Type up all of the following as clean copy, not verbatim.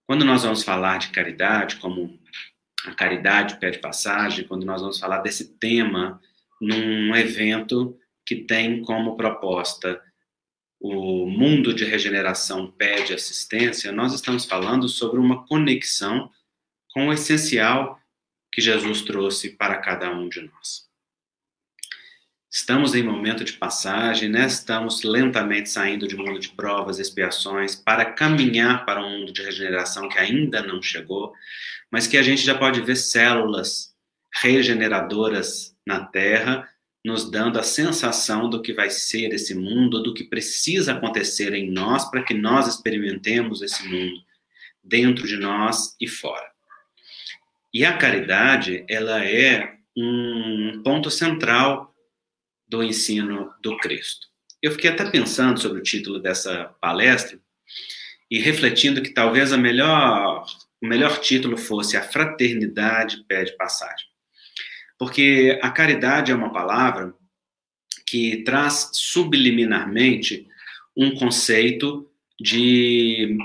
Quando nós vamos falar de caridade, como a caridade pede passagem, quando nós vamos falar desse tema num evento que tem como proposta o mundo de regeneração pede assistência, nós estamos falando sobre uma conexão com o essencial que Jesus trouxe para cada um de nós. Estamos em momento de passagem, né? Estamos lentamente saindo de um mundo de provas, expiações, para caminhar para um mundo de regeneração que ainda não chegou, mas que a gente já pode ver células regeneradoras na Terra, nos dando a sensação do que vai ser esse mundo, do que precisa acontecer em nós para que nós experimentemos esse mundo dentro de nós e fora. E a caridade, ela é um ponto central do ensino do Cristo. Eu fiquei até pensando sobre o título dessa palestra e refletindo que talvez o melhor título fosse A Fraternidade Pede Passagem. Porque a caridade é uma palavra que traz subliminarmente um conceito de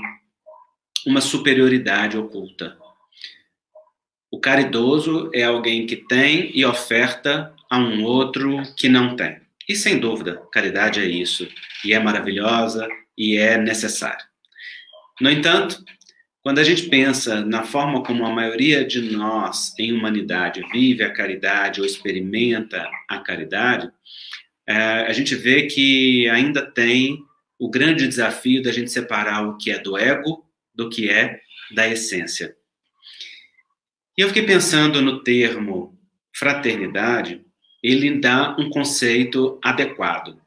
uma superioridade oculta. O caridoso é alguém que tem e oferta a um outro que não tem. E sem dúvida, caridade é isso, e é maravilhosa, e é necessária. No entanto, quando a gente pensa na forma como a maioria de nós em humanidade vive a caridade ou experimenta a caridade, a gente vê que ainda tem o grande desafio da gente separar o que é do ego do que é da essência. E eu fiquei pensando no termo fraternidade, ele dá um conceito adequado.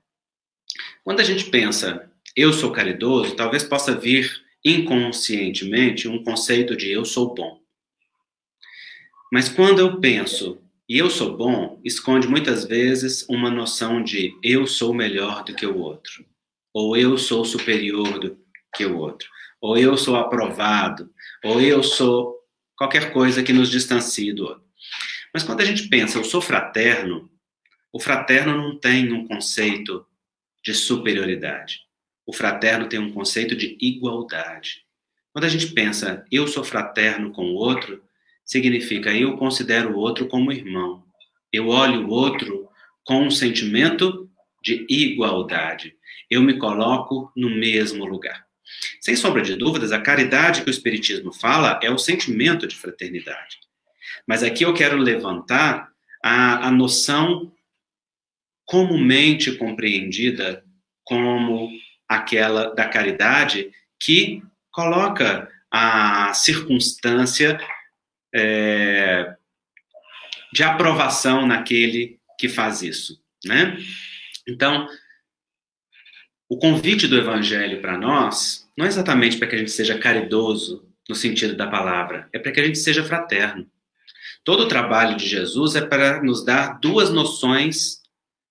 Quando a gente pensa, eu sou caridoso, talvez possa vir inconscientemente um conceito de eu sou bom. Mas quando eu penso e eu sou bom, esconde muitas vezes uma noção de eu sou melhor do que o outro, ou eu sou superior do que o outro, ou eu sou aprovado, ou eu sou qualquer coisa que nos distancie do outro. Mas quando a gente pensa, eu sou fraterno, o fraterno não tem um conceito de superioridade. O fraterno tem um conceito de igualdade. Quando a gente pensa, eu sou fraterno com o outro, significa eu considero o outro como irmão. Eu olho o outro com um sentimento de igualdade. Eu me coloco no mesmo lugar. Sem sombra de dúvidas, a caridade que o Espiritismo fala é o sentimento de fraternidade. Mas aqui eu quero levantar a noção comumente compreendida como aquela da caridade que coloca a circunstância de aprovação naquele que faz isso, né? Então, o convite do Evangelho para nós não é exatamente para que a gente seja caridoso no sentido da palavra, é para que a gente seja fraterno. Todo o trabalho de Jesus é para nos dar duas noções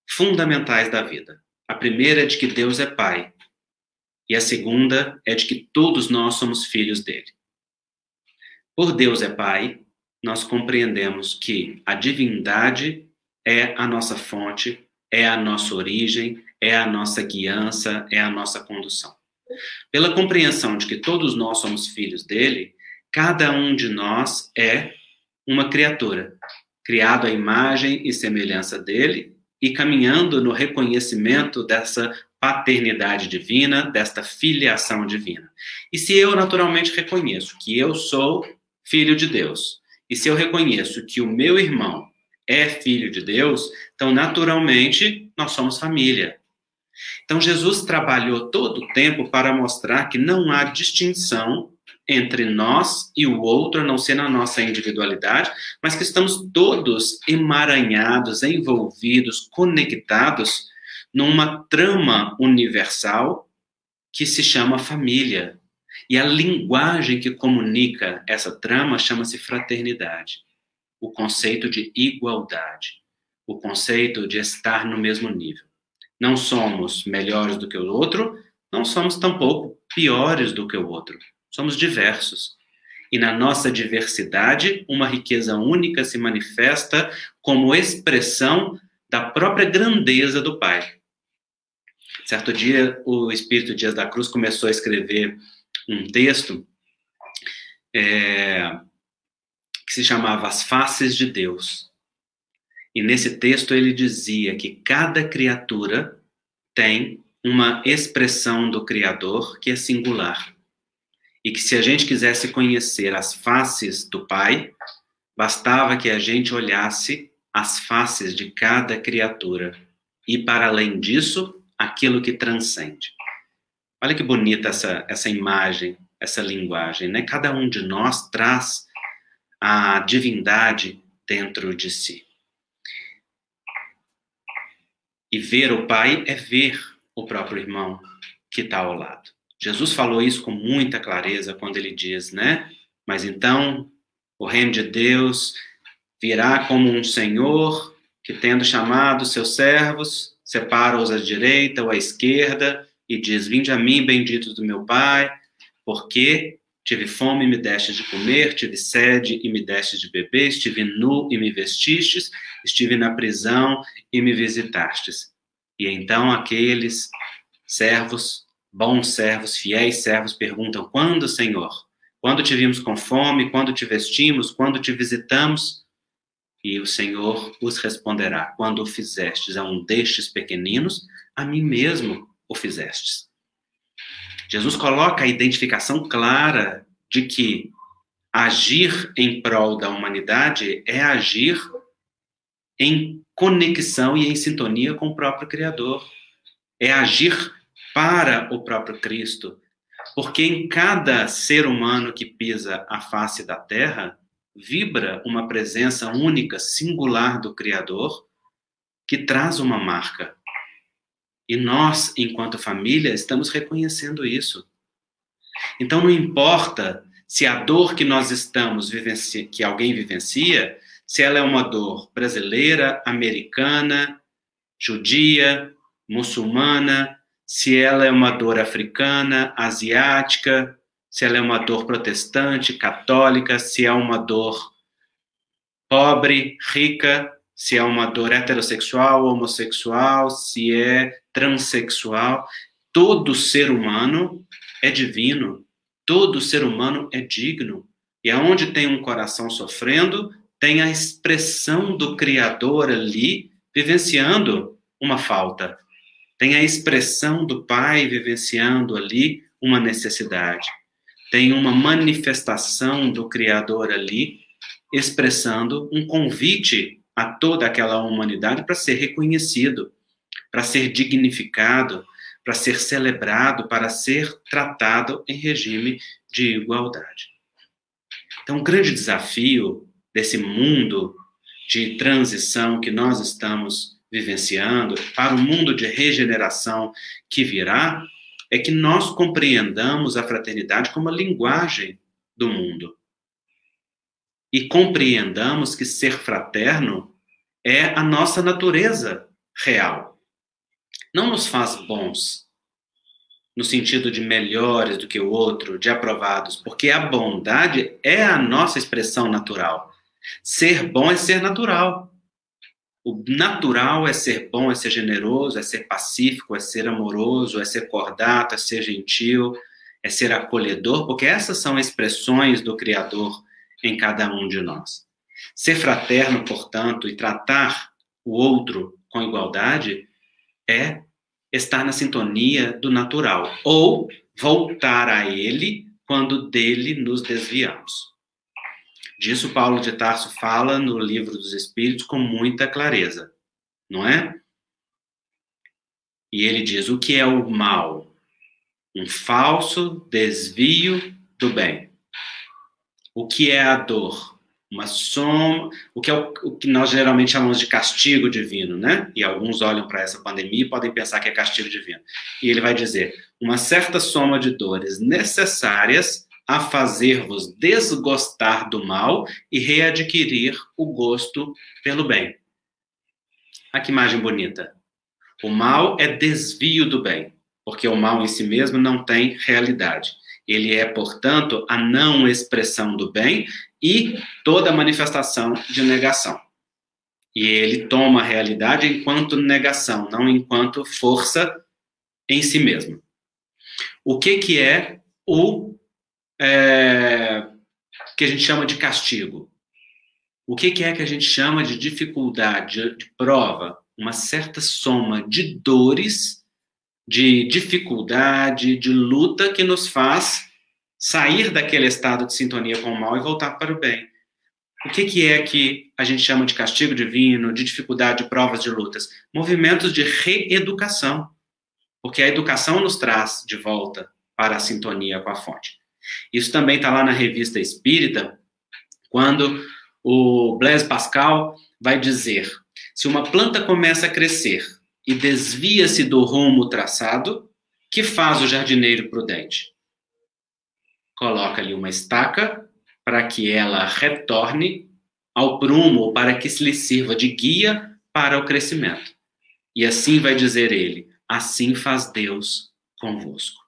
fundamentais da vida. A primeira é de que Deus é Pai, e a segunda é de que todos nós somos filhos dele. Por Deus é Pai, nós compreendemos que a divindade é a nossa fonte, é a nossa origem, é a nossa guiança, é a nossa condução. Pela compreensão de que todos nós somos filhos dele, cada um de nós é uma criatura, criado à imagem e semelhança dele e caminhando no reconhecimento dessa paternidade divina, desta filiação divina. E se eu naturalmente reconheço que eu sou filho de Deus, e se eu reconheço que o meu irmão é filho de Deus, então naturalmente nós somos família. Então Jesus trabalhou todo o tempo para mostrar que não há distinção entre nós e o outro, a não ser na nossa individualidade, mas que estamos todos emaranhados, envolvidos, conectados numa trama universal que se chama família. E a linguagem que comunica essa trama chama-se fraternidade. O conceito de igualdade. O conceito de estar no mesmo nível. Não somos melhores do que o outro, não somos tampouco piores do que o outro. Somos diversos. E na nossa diversidade, uma riqueza única se manifesta como expressão da própria grandeza do Pai. Certo dia, o Espírito Dias da Cruz começou a escrever um texto que se chamava As Faces de Deus. E nesse texto ele dizia que cada criatura tem uma expressão do Criador que é singular. E que se a gente quisesse conhecer as faces do Pai, bastava que a gente olhasse as faces de cada criatura. E, para além disso, aquilo que transcende. Olha que bonita essa imagem, essa linguagem, né? Cada um de nós traz a divindade dentro de si. E ver o Pai é ver o próprio irmão que está ao lado. Jesus falou isso com muita clareza quando ele diz, né? Mas então, o reino de Deus virá como um senhor que, tendo chamado seus servos, separa-os à direita ou à esquerda e diz, vinde a mim, benditos do meu Pai, porque tive fome e me destes de comer, tive sede e me destes de beber, estive nu e me vestistes, estive na prisão e me visitastes. E então aqueles servos, bons servos, fiéis servos, perguntam, quando, Senhor? Quando te vimos com fome? Quando te vestimos? Quando te visitamos? E o Senhor os responderá, quando o fizestes a um destes pequeninos, a mim mesmo o fizestes. Jesus coloca a identificação clara de que agir em prol da humanidade é agir em conexão e em sintonia com o próprio Criador. É agir para o próprio Cristo. Porque em cada ser humano que pisa a face da terra, vibra uma presença única, singular do Criador, que traz uma marca. E nós, enquanto família, estamos reconhecendo isso. Então não importa se a dor que nós estamos que alguém vivencia, se ela é uma dor brasileira, americana, judia, muçulmana, se ela é uma dor africana, asiática, se ela é uma dor protestante, católica, se é uma dor pobre, rica, se é uma dor heterossexual, homossexual, se é transexual. Todo ser humano é divino, todo ser humano é digno. E aonde tem um coração sofrendo, tem a expressão do Criador ali, vivenciando uma falta. Tem a expressão do Pai vivenciando ali uma necessidade. Tem uma manifestação do Criador ali, expressando um convite a toda aquela humanidade para ser reconhecido, para ser dignificado, para ser celebrado, para ser tratado em regime de igualdade. Então, o grande desafio desse mundo de transição que nós estamos vivenciando, para o mundo de regeneração que virá, é que nós compreendamos a fraternidade como a linguagem do mundo. E compreendamos que ser fraterno é a nossa natureza real. Não nos faz bons, no sentido de melhores do que o outro, de aprovados, porque a bondade é a nossa expressão natural. Ser bom é ser natural. O natural é ser bom, é ser generoso, é ser pacífico, é ser amoroso, é ser cordato, é ser gentil, é ser acolhedor, porque essas são expressões do Criador em cada um de nós. Ser fraterno, portanto, e tratar o outro com igualdade é estar na sintonia do natural, ou voltar a ele quando dele nos desviamos. Disso Paulo de Tarso fala no Livro dos Espíritos com muita clareza, não é? E ele diz, o que é o mal? Um falso desvio do bem. O que é a dor? Uma soma, o que nós geralmente chamamos de castigo divino, né? E alguns olham para essa pandemia e podem pensar que é castigo divino. E ele vai dizer, uma certa soma de dores necessárias a fazer-vos desgostar do mal e readquirir o gosto pelo bem. Ah, que imagem bonita. O mal é desvio do bem, porque o mal em si mesmo não tem realidade. Ele é, portanto, a não expressão do bem e toda manifestação de negação. E ele toma a realidade enquanto negação, não enquanto força em si mesmo. O que é que a gente chama de castigo? O que é que a gente chama de dificuldade, de prova? Uma certa soma de dores, de dificuldade, de luta que nos faz sair daquele estado de sintonia com o mal e voltar para o bem. O que é que a gente chama de castigo divino, de dificuldade, de provas, de lutas? Movimentos de reeducação. Porque a educação nos traz de volta para a sintonia com a fonte. Isso também está lá na Revista Espírita, quando o Blaise Pascal vai dizer: se uma planta começa a crescer e desvia-se do rumo traçado, que faz o jardineiro prudente? Coloca ali uma estaca para que ela retorne ao prumo, para que se lhe sirva de guia para o crescimento. E assim vai dizer ele: assim faz Deus convosco.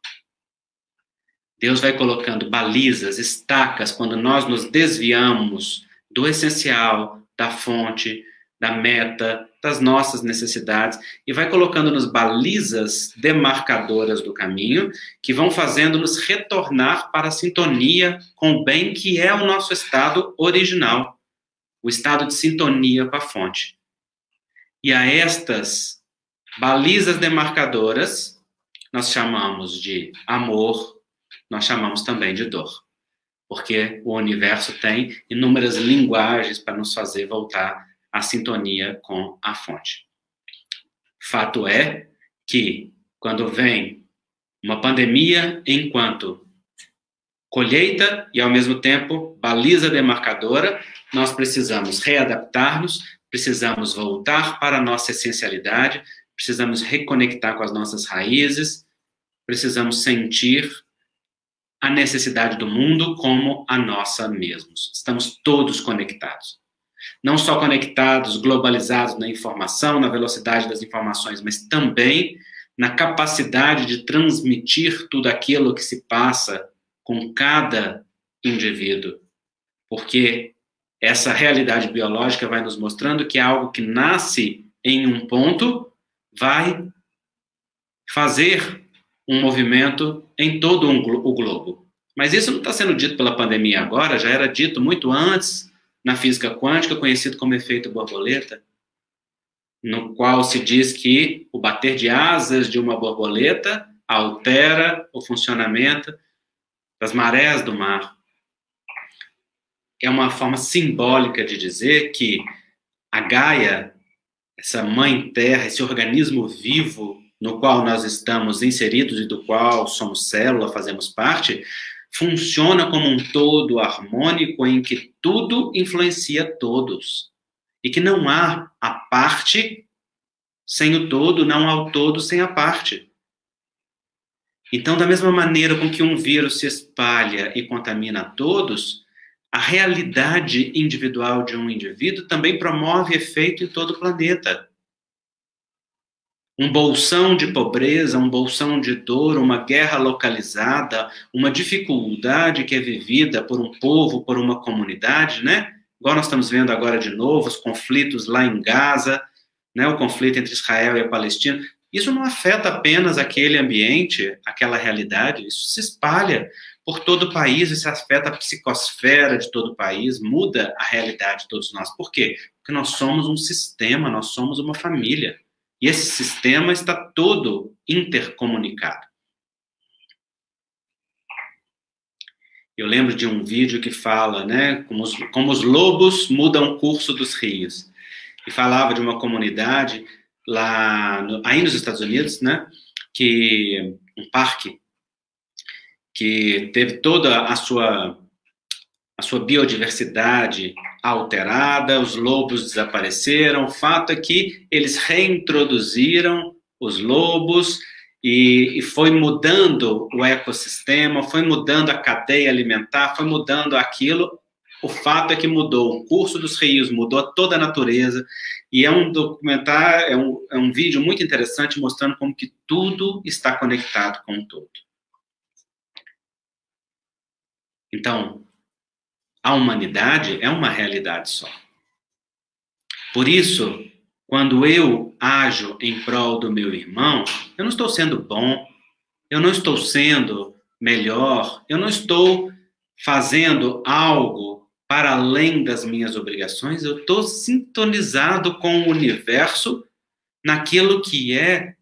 Deus vai colocando balizas, estacas, quando nós nos desviamos do essencial, da fonte, da meta, das nossas necessidades, e vai colocando-nos balizas demarcadoras do caminho, que vão fazendo-nos retornar para a sintonia com o bem, que é o nosso estado original, o estado de sintonia com a fonte. E a estas balizas demarcadoras, nós chamamos de amor, nós chamamos também de dor. Porque o universo tem inúmeras linguagens para nos fazer voltar à sintonia com a fonte. Fato é que, quando vem uma pandemia enquanto colheita e, ao mesmo tempo, baliza demarcadora, nós precisamos readaptar-nos, precisamos voltar para a nossa essencialidade, precisamos reconectar com as nossas raízes, precisamos sentir a necessidade do mundo como a nossa mesmos. Estamos todos conectados. Não só conectados, globalizados na informação, na velocidade das informações, mas também na capacidade de transmitir tudo aquilo que se passa com cada indivíduo. Porque essa realidade biológica vai nos mostrando que algo que nasce em um ponto vai fazer um movimento em todo o globo. Mas isso não está sendo dito pela pandemia agora, já era dito muito antes na física quântica, conhecido como efeito borboleta, no qual se diz que o bater de asas de uma borboleta altera o funcionamento das marés do mar. É uma forma simbólica de dizer que a Gaia, essa mãe terra, esse organismo vivo no qual nós estamos inseridos e do qual somos célula, fazemos parte, funciona como um todo harmônico em que tudo influencia todos. E que não há a parte sem o todo, não há o todo sem a parte. Então, da mesma maneira com que um vírus se espalha e contamina a todos, a realidade individual de um indivíduo também promove efeito em todo o planeta. Um bolsão de pobreza, um bolsão de dor, uma guerra localizada, uma dificuldade que é vivida por um povo, por uma comunidade, né? Igual nós estamos vendo agora de novo, os conflitos lá em Gaza, né? O conflito entre Israel e a Palestina. Isso não afeta apenas aquele ambiente, aquela realidade, isso se espalha por todo o país, isso afeta a psicosfera de todo o país, muda a realidade de todos nós. Por quê? Porque nós somos um sistema, nós somos uma família. E esse sistema está todo intercomunicado. Eu lembro de um vídeo que fala, né, como os lobos mudam o curso dos rios. E falava de uma comunidade lá, aí nos Estados Unidos, né, que um parque que teve toda a sua biodiversidade alterada, os lobos desapareceram. O fato é que eles reintroduziram os lobos e foi mudando o ecossistema, foi mudando a cadeia alimentar, foi mudando aquilo. O fato é que mudou o curso dos rios, mudou toda a natureza, e é um documentário, é um vídeo muito interessante mostrando como que tudo está conectado com o todo. Então, a humanidade é uma realidade só. Por isso, quando eu ajo em prol do meu irmão, eu não estou sendo bom, eu não estou sendo melhor, eu não estou fazendo algo para além das minhas obrigações, eu estou sintonizado com o universo naquilo que é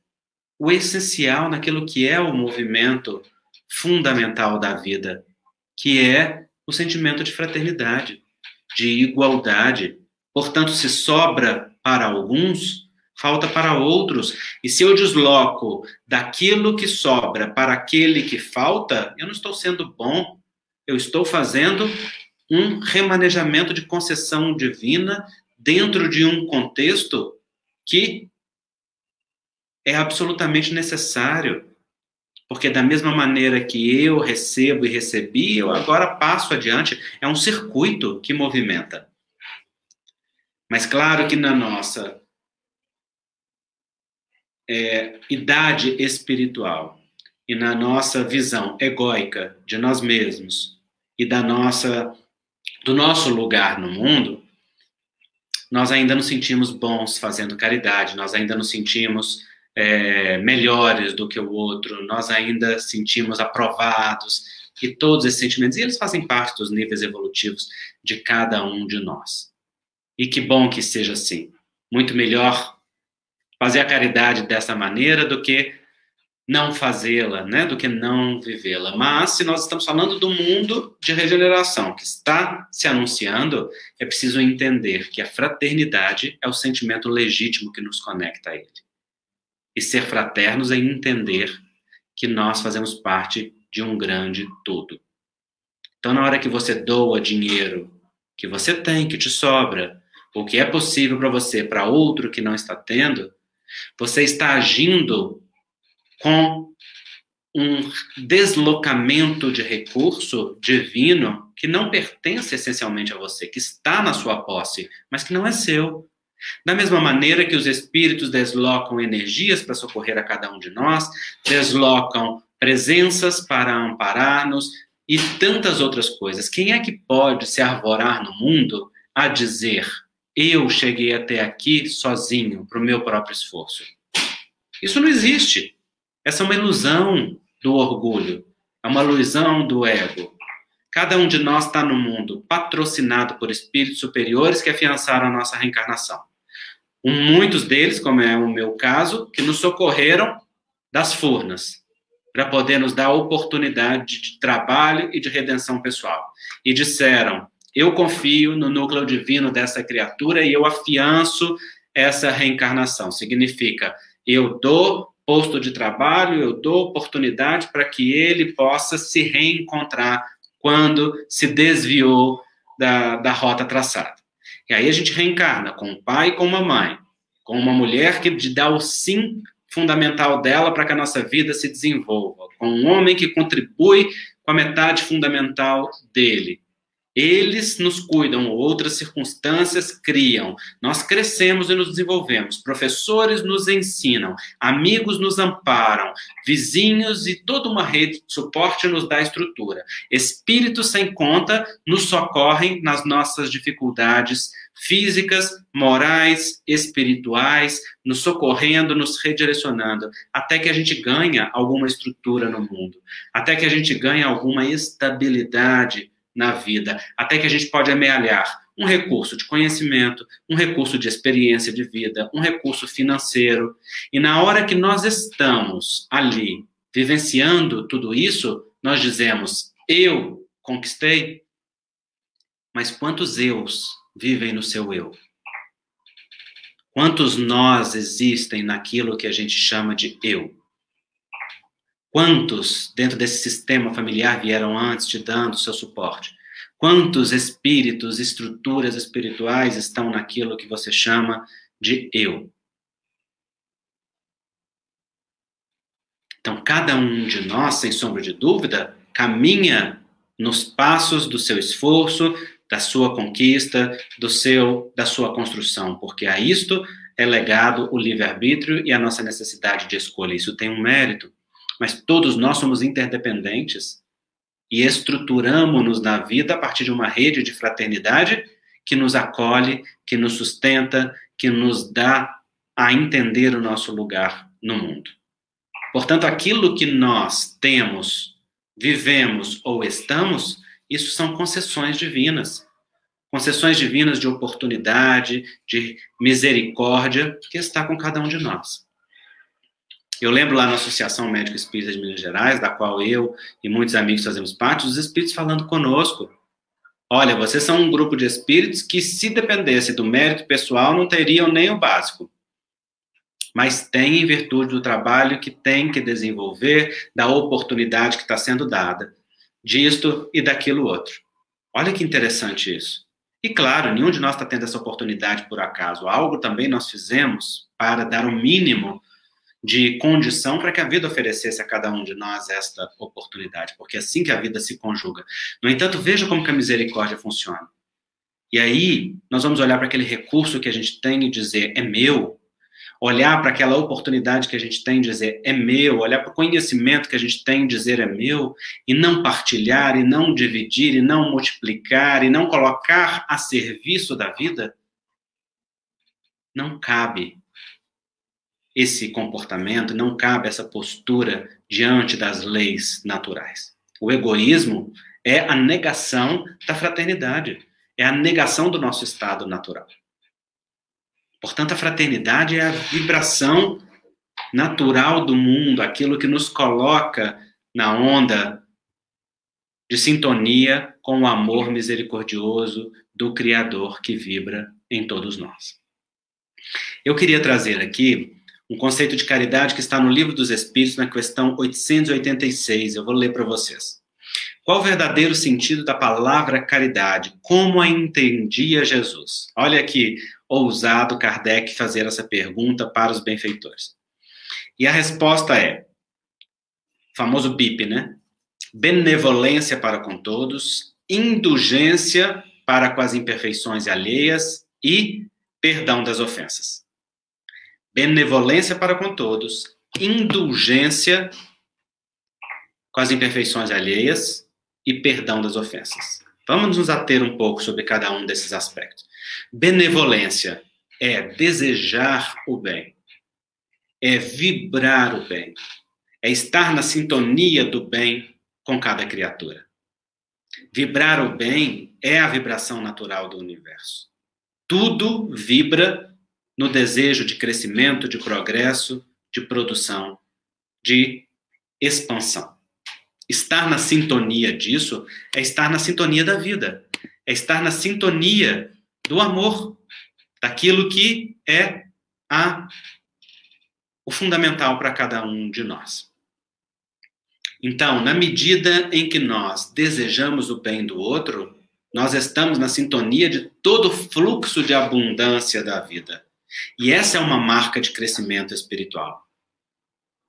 o essencial, naquilo que é o movimento fundamental da vida, que é o sentimento de fraternidade, de igualdade. Portanto, se sobra para alguns, falta para outros. E se eu desloco daquilo que sobra para aquele que falta, eu não estou sendo bom. Eu estou fazendo um remanejamento de concessão divina dentro de um contexto que é absolutamente necessário. Porque da mesma maneira que eu recebo e recebi, eu agora passo adiante. É um circuito que movimenta. Mas claro que na nossa idade espiritual e na nossa visão egóica de nós mesmos e do nosso lugar no mundo, nós ainda nos sentimos bons fazendo caridade, nós ainda nos sentimos melhores do que o outro, nós ainda sentimos aprovados, e todos esses sentimentos, e eles fazem parte dos níveis evolutivos de cada um de nós. E que bom que seja assim. Muito melhor fazer a caridade dessa maneira do que não fazê-la, né? Do que não vivê-la. Mas, se nós estamos falando do mundo de regeneração que está se anunciando, é preciso entender que a fraternidade é o sentimento legítimo que nos conecta a ele. E ser fraternos é entender que nós fazemos parte de um grande todo. Então, na hora que você doa dinheiro que você tem, que te sobra, ou que é possível para você, para outro que não está tendo, você está agindo com um deslocamento de recurso divino que não pertence essencialmente a você, que está na sua posse, mas que não é seu. Da mesma maneira que os espíritos deslocam energias para socorrer a cada um de nós, deslocam presenças para amparar-nos e tantas outras coisas. Quem é que pode se arvorar no mundo a dizer: eu cheguei até aqui sozinho, para o meu próprio esforço? Isso não existe. Essa é uma ilusão do orgulho, é uma ilusão do ego. Cada um de nós está no mundo patrocinado por espíritos superiores que afiançaram a nossa reencarnação. Muitos deles, como é o meu caso, que nos socorreram das furnas, para poder nos dar a oportunidade de trabalho e de redenção pessoal. E disseram: eu confio no núcleo divino dessa criatura e eu afianço essa reencarnação. Significa, eu dou posto de trabalho, eu dou oportunidade para que ele possa se reencontrar quando se desviou da rota traçada. E aí a gente reencarna com um pai e com uma mãe, com uma mulher que dá o sim fundamental dela para que a nossa vida se desenvolva, com um homem que contribui com a metade fundamental dele. Eles nos cuidam, outras circunstâncias criam. Nós crescemos e nos desenvolvemos. Professores nos ensinam, amigos nos amparam, vizinhos e toda uma rede de suporte nos dá estrutura. Espíritos sem conta nos socorrem nas nossas dificuldades físicas, morais, espirituais, nos socorrendo, nos redirecionando, até que a gente ganha alguma estrutura no mundo, até que a gente ganha alguma estabilidade na vida, até que a gente pode amealhar um recurso de conhecimento, um recurso de experiência de vida, um recurso financeiro. E na hora que nós estamos ali vivenciando tudo isso, nós dizemos: eu conquistei. Mas quantos eus vivem no seu eu? Quantos nós existem naquilo que a gente chama de eu? Quantos dentro desse sistema familiar vieram antes te dando seu suporte? Quantos espíritos, estruturas espirituais estão naquilo que você chama de eu? Então, cada um de nós, sem sombra de dúvida, caminha nos passos do seu esforço, da sua conquista, da sua construção, porque a isto é legado o livre-arbítrio e a nossa necessidade de escolha. Isso tem um mérito. Mas todos nós somos interdependentes e estruturamos-nos na vida a partir de uma rede de fraternidade que nos acolhe, que nos sustenta, que nos dá a entender o nosso lugar no mundo. Portanto, aquilo que nós temos, vivemos ou estamos Isso são concessões divinas. Concessões divinas de oportunidade, de misericórdia, que está com cada um de nós. Eu lembro lá na Associação Médico Espírita de Minas Gerais, da qual eu e muitos amigos fazemos parte, os espíritos falando conosco. Olha, vocês são um grupo de espíritos que, se dependesse do mérito pessoal, não teriam nem o básico. Mas tem em virtude do trabalho que tem que desenvolver, da oportunidade que está sendo dada, disto e daquilo outro. Olha que interessante isso. E claro, nenhum de nós está tendo essa oportunidade por acaso. Algo também nós fizemos para dar o mínimo de condição para que a vida oferecesse a cada um de nós esta oportunidade, porque é assim que a vida se conjuga. No entanto, veja como que a misericórdia funciona. E aí, nós vamos olhar para aquele recurso que a gente tem e dizer, é meu. Olhar para aquela oportunidade que a gente tem e dizer, é meu. Olhar para o conhecimento que a gente tem e dizer, é meu. E não partilhar, e não dividir, e não multiplicar, e não colocar a serviço da vida. Não cabe esse comportamento, não cabe essa postura diante das leis naturais. O egoísmo é a negação da fraternidade, é a negação do nosso estado natural. Portanto, a fraternidade é a vibração natural do mundo, aquilo que nos coloca na onda de sintonia com o amor misericordioso do Criador que vibra em todos nós. Eu queria trazer aqui um conceito de caridade que está no Livro dos Espíritos, na questão 886. Eu vou ler para vocês. Qual o verdadeiro sentido da palavra caridade? Como a entendia Jesus? Olha que ousado Kardec fazer essa pergunta para os benfeitores. E a resposta é, famoso BIP, né? Benevolência para com todos, indulgência para com as imperfeições alheias e perdão das ofensas. Benevolência para com todos, indulgência com as imperfeições alheias e perdão das ofensas. Vamos nos ater um pouco sobre cada um desses aspectos. Benevolência é desejar o bem, é vibrar o bem, é estar na sintonia do bem com cada criatura. Vibrar o bem é a vibração natural do universo. Tudo vibra no desejo de crescimento, de progresso, de produção, de expansão. Estar na sintonia disso é estar na sintonia da vida, é estar na sintonia do amor, daquilo que é o fundamental para cada um de nós. Então, na medida em que nós desejamos o bem do outro, nós estamos na sintonia de todo o fluxo de abundância da vida. E essa é uma marca de crescimento espiritual.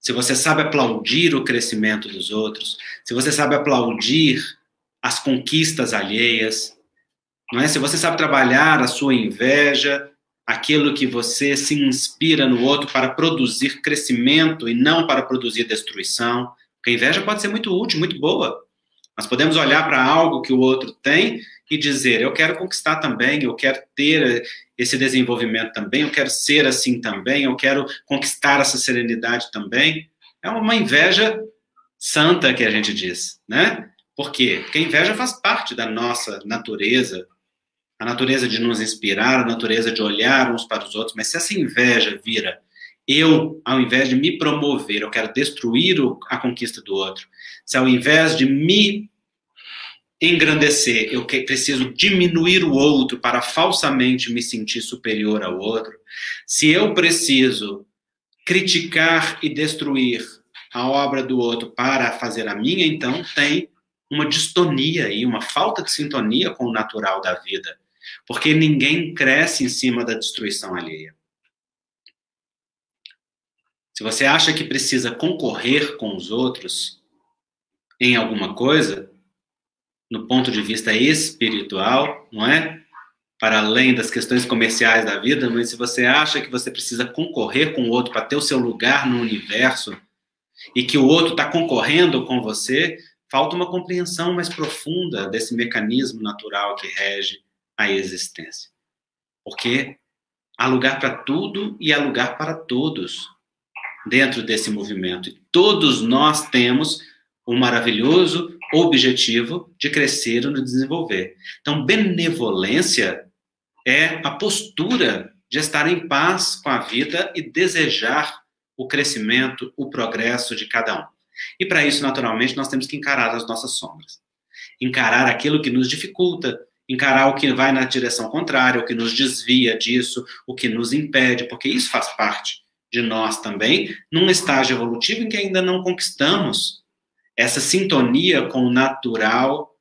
Se você sabe aplaudir o crescimento dos outros, se você sabe aplaudir as conquistas alheias, não é? Se você sabe trabalhar a sua inveja, aquilo que você se inspira no outro para produzir crescimento e não para produzir destruição, porque a inveja pode ser muito útil, muito boa. Nós podemos olhar para algo que o outro tem e dizer, eu quero conquistar também, eu quero ter esse desenvolvimento também, eu quero ser assim também, eu quero conquistar essa serenidade também. É uma inveja santa que a gente diz, né? Por quê? Porque a inveja faz parte da nossa natureza, a natureza de nos inspirar, a natureza de olhar uns para os outros, mas se essa inveja vira eu, ao invés de me promover, eu quero destruir a conquista do outro, se ao invés de me engrandecer, eu preciso diminuir o outro para falsamente me sentir superior ao outro, se eu preciso criticar e destruir a obra do outro para fazer a minha, então tem uma distonia aí, uma falta de sintonia com o natural da vida, porque ninguém cresce em cima da destruição alheia. Se você acha que precisa concorrer com os outros em alguma coisa, no ponto de vista espiritual, não é? Para além das questões comerciais da vida, mas se você acha que você precisa concorrer com o outro para ter o seu lugar no universo e que o outro está concorrendo com você, falta uma compreensão mais profunda desse mecanismo natural que rege a existência. Porque há lugar para tudo e há lugar para todos dentro desse movimento. E todos nós temos o maravilhoso objetivo de crescer e nos desenvolver. Então, benevolência é a postura de estar em paz com a vida e desejar o crescimento, o progresso de cada um. E para isso, naturalmente, nós temos que encarar as nossas sombras. Encarar aquilo que nos dificulta, encarar o que vai na direção contrária, o que nos desvia disso, o que nos impede, porque isso faz parte de nós também, num estágio evolutivo em que ainda não conquistamos essa sintonia com o natural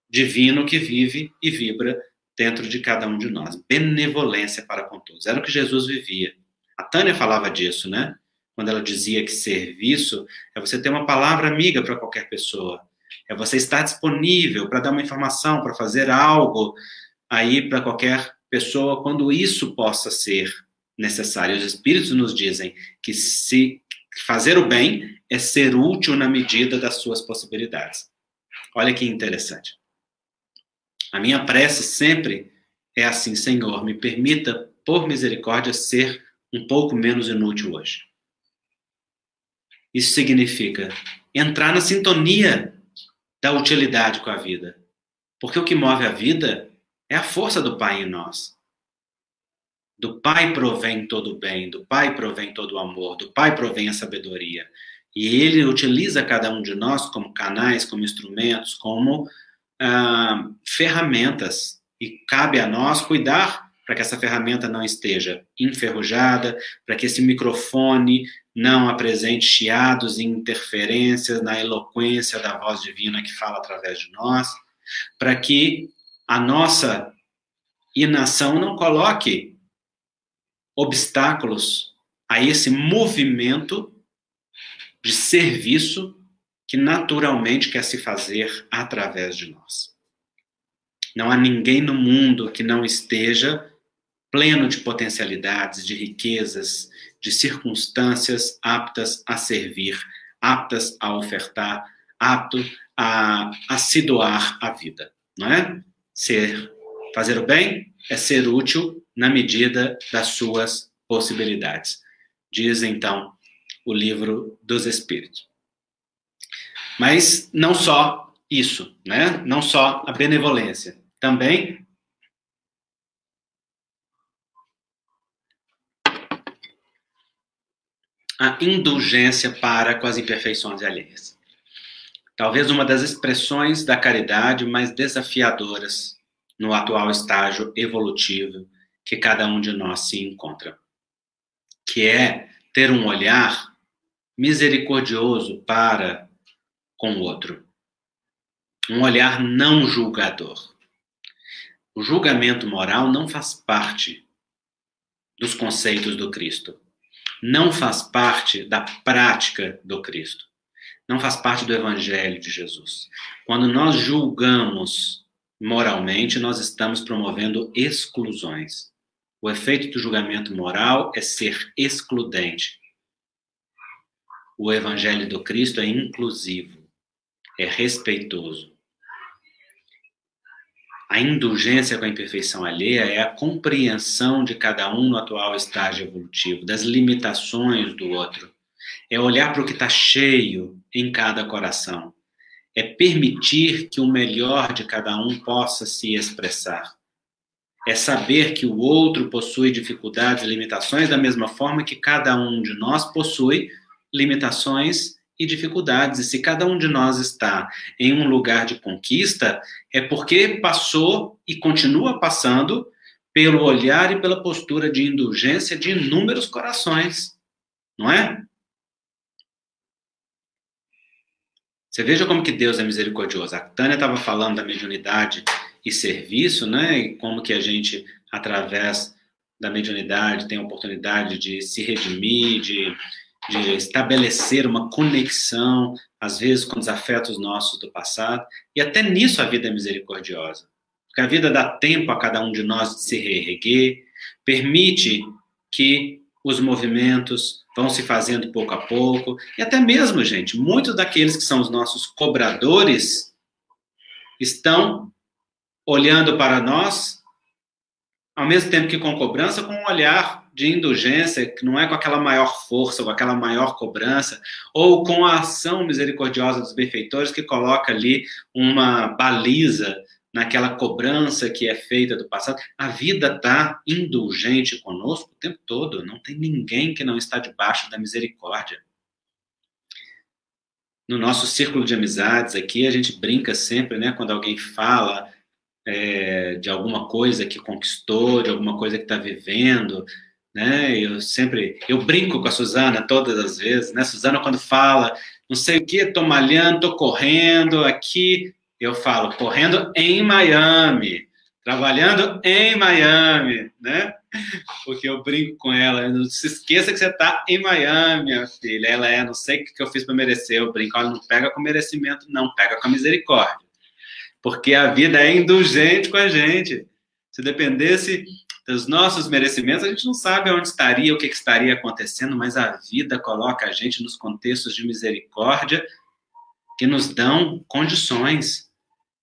divino que vive e vibra dentro de cada um de nós. Benevolência para com todos. Era o que Jesus vivia. A Tânia falava disso, né? Quando ela dizia que serviço é você ter uma palavra amiga para qualquer pessoa. É você estar disponível para dar uma informação, para fazer algo aí para qualquer pessoa, quando isso possa ser necessário. Os Espíritos nos dizem que se fazer o bem é ser útil na medida das suas possibilidades. Olha que interessante. A minha prece sempre é assim: Senhor, me permita, por misericórdia, ser um pouco menos inútil hoje. Isso significa entrar na sintonia da utilidade com a vida. Porque o que move a vida é a força do Pai em nós. Do Pai provém todo o bem, do Pai provém todo o amor, do Pai provém a sabedoria. E Ele utiliza cada um de nós como canais, como instrumentos, como ferramentas. E cabe a nós cuidar para que essa ferramenta não esteja enferrujada, para que esse microfone não apresente chiados e interferências na eloquência da voz divina que fala através de nós, para que a nossa inação não coloque obstáculos a esse movimento de serviço que naturalmente quer se fazer através de nós. Não há ninguém no mundo que não esteja pleno de potencialidades, de riquezas, de circunstâncias aptas a servir, aptas a ofertar, apto a se doar à vida, não é? Fazer o bem é ser útil na medida das suas possibilidades. Diz, então, o Livro dos Espíritos. Mas não só isso, né? Não só a benevolência. Também a indulgência para com as imperfeições alheias. Talvez uma das expressões da caridade mais desafiadoras no atual estágio evolutivo que cada um de nós se encontra, que é ter um olhar misericordioso para com o outro, um olhar não julgador. O julgamento moral não faz parte dos conceitos do Cristo, não faz parte da prática do Cristo, não faz parte do Evangelho de Jesus. Quando nós julgamos moralmente, nós estamos promovendo exclusões. O efeito do julgamento moral é ser excludente. O Evangelho do Cristo é inclusivo, é respeitoso. A indulgência com a imperfeição alheia é a compreensão de cada um no atual estágio evolutivo, das limitações do outro. É olhar para o que está cheio em cada coração. É permitir que o melhor de cada um possa se expressar. É saber que o outro possui dificuldades e limitações da mesma forma que cada um de nós possui limitações e dificuldades. E se cada um de nós está em um lugar de conquista, é porque passou e continua passando pelo olhar e pela postura de indulgência de inúmeros corações, não é? Você veja como que Deus é misericordioso. A Tânia estava falando da mediunidade e serviço, né? E como que a gente, através da mediunidade, tem a oportunidade de se redimir, de estabelecer uma conexão, às vezes, com os afetos nossos do passado. E até nisso a vida é misericordiosa. Porque a vida dá tempo a cada um de nós de se reerguer, permite que os movimentos vão se fazendo pouco a pouco. E até mesmo, gente, muitos daqueles que são os nossos cobradores estão olhando para nós ao mesmo tempo que com cobrança, com um olhar de indulgência, que não é com aquela maior força, com aquela maior cobrança, ou com a ação misericordiosa dos benfeitores, que coloca ali uma baliza naquela cobrança que é feita do passado. A vida está indulgente conosco o tempo todo. Não tem ninguém que não está debaixo da misericórdia. No nosso círculo de amizades aqui, a gente brinca sempre, né? Quando alguém fala de alguma coisa que conquistou, de alguma coisa que está vivendo, né? Eu brinco com a Suzana todas as vezes, né? Suzana, quando fala, não sei o que, estou malhando, estou correndo aqui, eu falo, correndo em Miami, trabalhando em Miami, né? Porque eu brinco com ela, não se esqueça que você está em Miami, minha filha. Ela não sei o que eu fiz para merecer, eu brinco, ela não pega com merecimento, não, pega com a misericórdia. Porque a vida é indulgente com a gente. Se dependesse dos nossos merecimentos, a gente não sabe onde estaria, o que estaria acontecendo, mas a vida coloca a gente nos contextos de misericórdia que nos dão condições,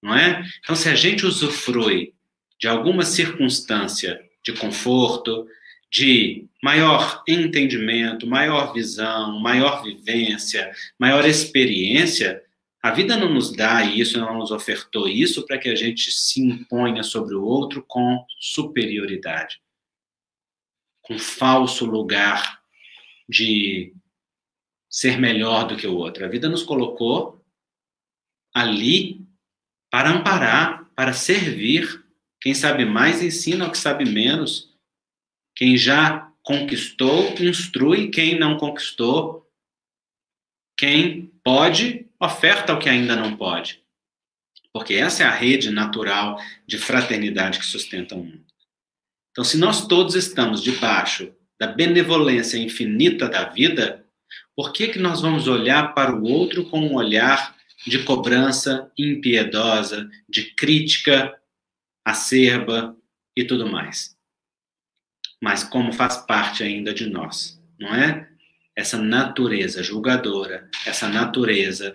não é? Então, se a gente usufrui de alguma circunstância de conforto, de maior entendimento, maior visão, maior vivência, maior experiência, a vida não nos dá isso, não nos ofertou isso para que a gente se imponha sobre o outro com superioridade, com falso lugar de ser melhor do que o outro. A vida nos colocou ali para amparar, para servir. Quem sabe mais ensina ao que sabe menos. Quem já conquistou, instrui. Quem não conquistou, quem pode, oferta ao que ainda não pode. Porque essa é a rede natural de fraternidade que sustenta o mundo. Então, se nós todos estamos debaixo da benevolência infinita da vida, por que nós vamos olhar para o outro com um olhar de cobrança impiedosa, de crítica acerba e tudo mais? Mas como faz parte ainda de nós, não é? Essa natureza julgadora, essa natureza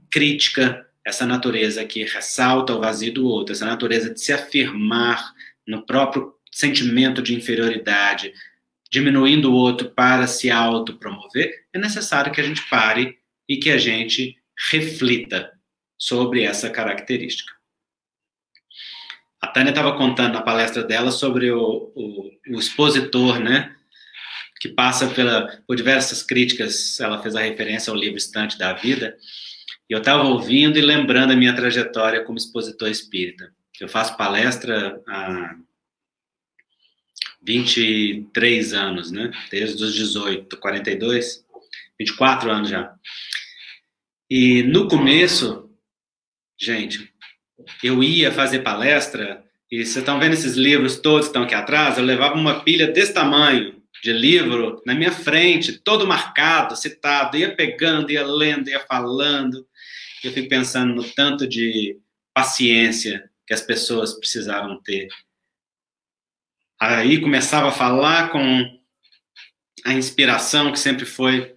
crítica, essa natureza que ressalta o vazio do outro, essa natureza de se afirmar no próprio sentimento de inferioridade, diminuindo o outro para se autopromover, é necessário que a gente pare e que a gente reflita sobre essa característica. A Tânia estava contando na palestra dela sobre o expositor, né? Que passa por diversas críticas. Ela fez a referência ao livro Estante da Vida. E eu estava ouvindo e lembrando a minha trajetória como expositor espírita. Eu faço palestra há 23 anos, né? Desde os 18, 42, 24 anos já. E no começo, gente, eu ia fazer palestra, e vocês estão vendo esses livros todos que estão aqui atrás, eu levava uma pilha desse tamanho de livro na minha frente, todo marcado, citado, ia pegando, ia lendo, ia falando. Eu fico pensando no tanto de paciência que as pessoas precisaram ter. Aí começava a falar com a inspiração, que sempre foi,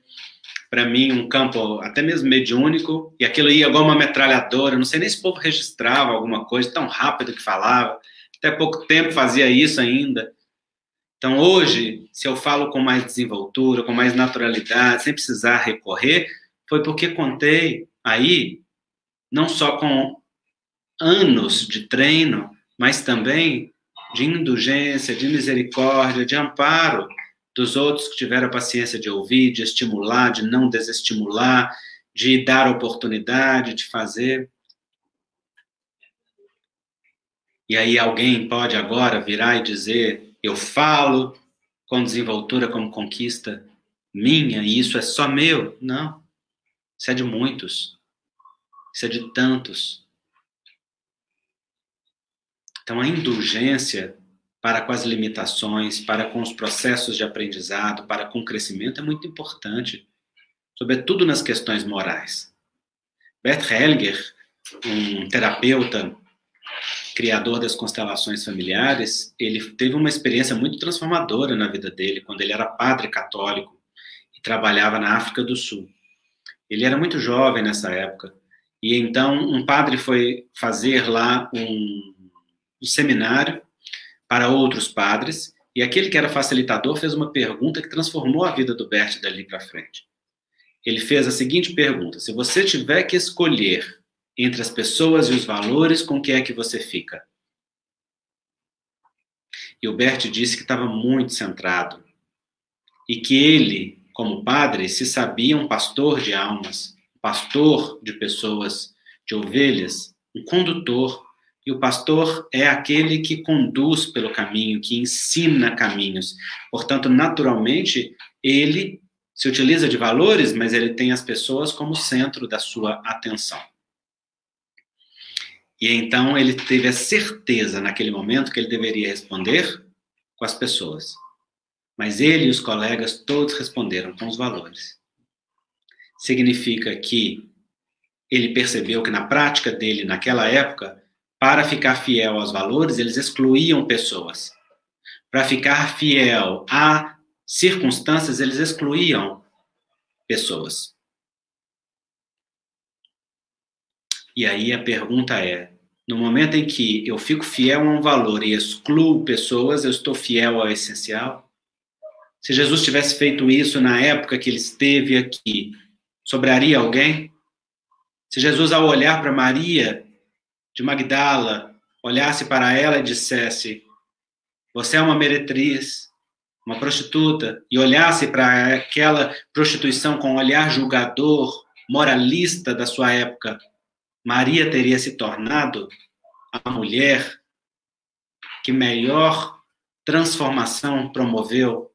para mim, um campo até mesmo mediúnico, e aquilo ia igual uma metralhadora. Não sei nem se o povo registrava alguma coisa, tão rápido que falava. Até pouco tempo fazia isso ainda. Então, hoje, se eu falo com mais desenvoltura, com mais naturalidade, sem precisar recorrer, foi porque contei aí, não só com anos de treino, mas também de indulgência, de misericórdia, de amparo dos outros que tiveram a paciência de ouvir, de estimular, de não desestimular, de dar oportunidade, de fazer. E aí alguém pode agora virar e dizer, eu falo com desenvoltura como conquista minha, e isso é só meu? Não. Isso é de muitos. Isso é de tantos. Então, a indulgência para com as limitações, para com os processos de aprendizado, para com o crescimento é muito importante, sobretudo nas questões morais. Bert Hellinger, um terapeuta, criador das constelações familiares, ele teve uma experiência muito transformadora na vida dele, quando ele era padre católico e trabalhava na África do Sul. Ele era muito jovem nessa época, e então um padre foi fazer lá um seminário para outros padres, e aquele que era facilitador fez uma pergunta que transformou a vida do Bert dali para frente. Ele fez a seguinte pergunta: se você tiver que escolher entre as pessoas e os valores, com que é que você fica? E o Bert disse que estava muito centrado e que ele, como padre, se sabia um pastor de almas, um pastor de pessoas, de ovelhas, um condutor. E o pastor é aquele que conduz pelo caminho, que ensina caminhos. Portanto, naturalmente, ele se utiliza de valores, mas ele tem as pessoas como centro da sua atenção. E então ele teve a certeza naquele momento que ele deveria responder com as pessoas. Mas ele e os colegas todos responderam com os valores. Significa que ele percebeu que na prática dele, naquela época, para ficar fiel aos valores, eles excluíam pessoas. Para ficar fiel a circunstâncias, eles excluíam pessoas. E aí a pergunta é, no momento em que eu fico fiel a um valor e excluo pessoas, eu estou fiel ao essencial? Se Jesus tivesse feito isso na época que ele esteve aqui, sobraria alguém? Se Jesus, ao olhar para Maria de Magdala, olhasse para ela e dissesse: você é uma meretriz, uma prostituta, e olhasse para aquela prostituição com um olhar julgador, moralista da sua época, Maria teria se tornado a mulher que melhor transformação promoveu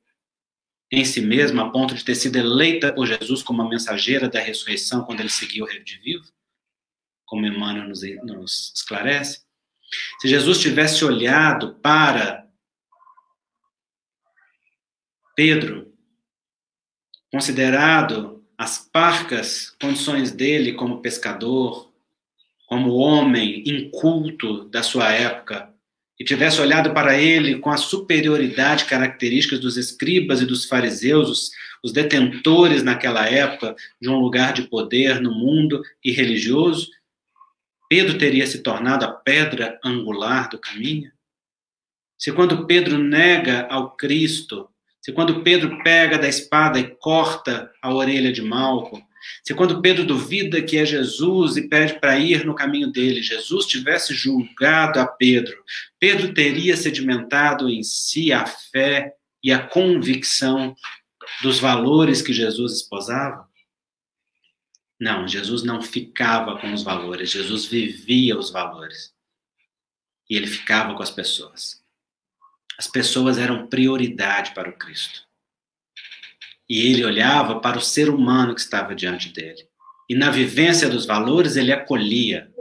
em si mesma, a ponto de ter sido eleita por Jesus como a mensageira da ressurreição quando ele seguiu o rede vivo, como Emmanuel nos esclarece. Se Jesus tivesse olhado para Pedro, considerado as parcas condições dele como pescador, como homem inculto da sua época, e tivesse olhado para ele com a superioridade características dos escribas e dos fariseus, os detentores naquela época de um lugar de poder no mundo e religioso, Pedro teria se tornado a pedra angular do caminho? Se quando Pedro nega ao Cristo, se quando Pedro pega da espada e corta a orelha de Malco, se quando Pedro duvida que é Jesus e pede para ir no caminho dele, Jesus tivesse julgado a Pedro, Pedro teria sedimentado em si a fé e a convicção dos valores que Jesus esposava? Não, Jesus não ficava com os valores, Jesus vivia os valores. E ele ficava com as pessoas. As pessoas eram prioridade para o Cristo. E ele olhava para o ser humano que estava diante dele. E na vivência dos valores, ele acolhia.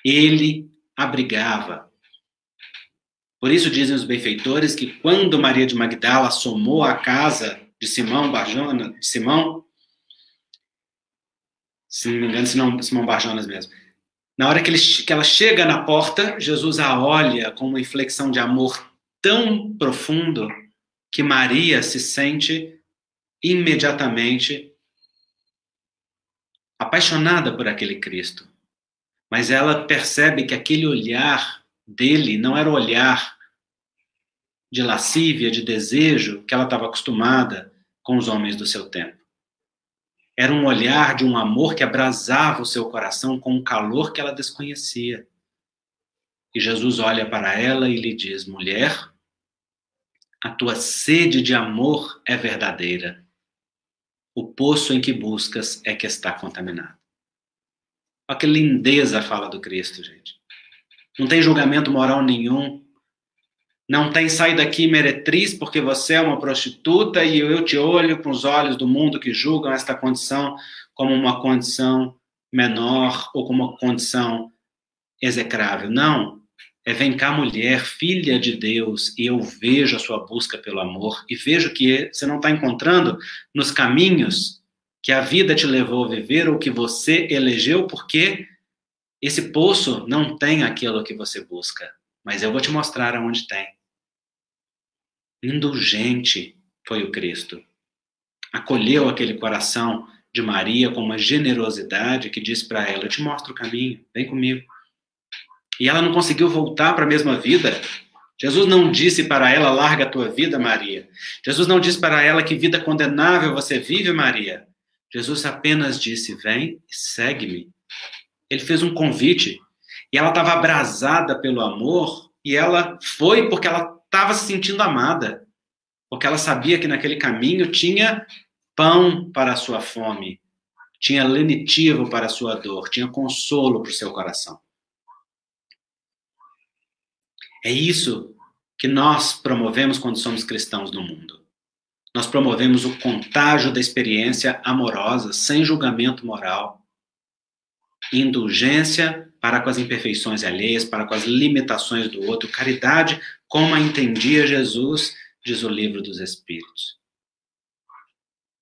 Ele abrigava. Por isso dizem os benfeitores que quando Maria de Magdala assomou à casa de Simão Barjonas, se não me engano, Simão Barjonas mesmo, na hora que ela chega na porta, Jesus a olha com uma inflexão de amor tão profundo que Maria se sente imediatamente apaixonada por aquele Cristo. Mas ela percebe que aquele olhar dele não era o olhar de lascívia, de desejo que ela estava acostumada com os homens do seu tempo. Era um olhar de um amor que abrasava o seu coração com um calor que ela desconhecia. E Jesus olha para ela e lhe diz: mulher, a tua sede de amor é verdadeira. O poço em que buscas é que está contaminado. Olha que lindeza a fala do Cristo, gente. Não tem julgamento moral nenhum. Não tem sai daqui meretriz porque você é uma prostituta e eu te olho com os olhos do mundo que julgam esta condição como uma condição menor ou como uma condição execrável. Não. É vem cá, mulher, filha de Deus, e eu vejo a sua busca pelo amor e vejo que você não está encontrando nos caminhos que a vida te levou a viver ou que você elegeu, porque esse poço não tem aquilo que você busca. Mas eu vou te mostrar aonde tem. Indulgente foi o Cristo. Acolheu aquele coração de Maria com uma generosidade que disse para ela: eu te mostro o caminho, vem comigo. E ela não conseguiu voltar para a mesma vida Jesus não disse para ela, larga a tua vida, Maria. Jesus não disse para ela que vida condenável você vive, Maria. Jesus apenas disse, vem e segue-me. Ele fez um convite e ela estava abrasada pelo amor e ela foi porque ela estava se sentindo amada, porque ela sabia que naquele caminho tinha pão para a sua fome, tinha lenitivo para a sua dor, tinha consolo para o seu coração. É isso que nós promovemos quando somos cristãos no mundo. Nós promovemos o contágio da experiência amorosa, sem julgamento moral, indulgência para com as imperfeições alheias, para com as limitações do outro, caridade como a entendia Jesus, diz o Livro dos Espíritos.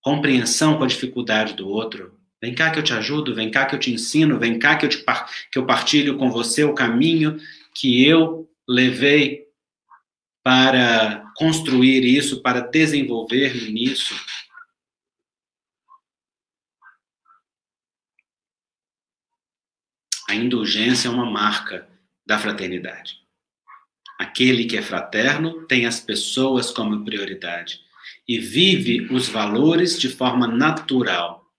Compreensão com a dificuldade do outro. Vem cá que eu te ajudo, vem cá que eu te ensino, vem cá que eu partilho com você o caminho que eu levei para construir isso, para desenvolver-me nisso. A indulgência é uma marca da fraternidade. Aquele que é fraterno tem as pessoas como prioridade e vive os valores de forma natural.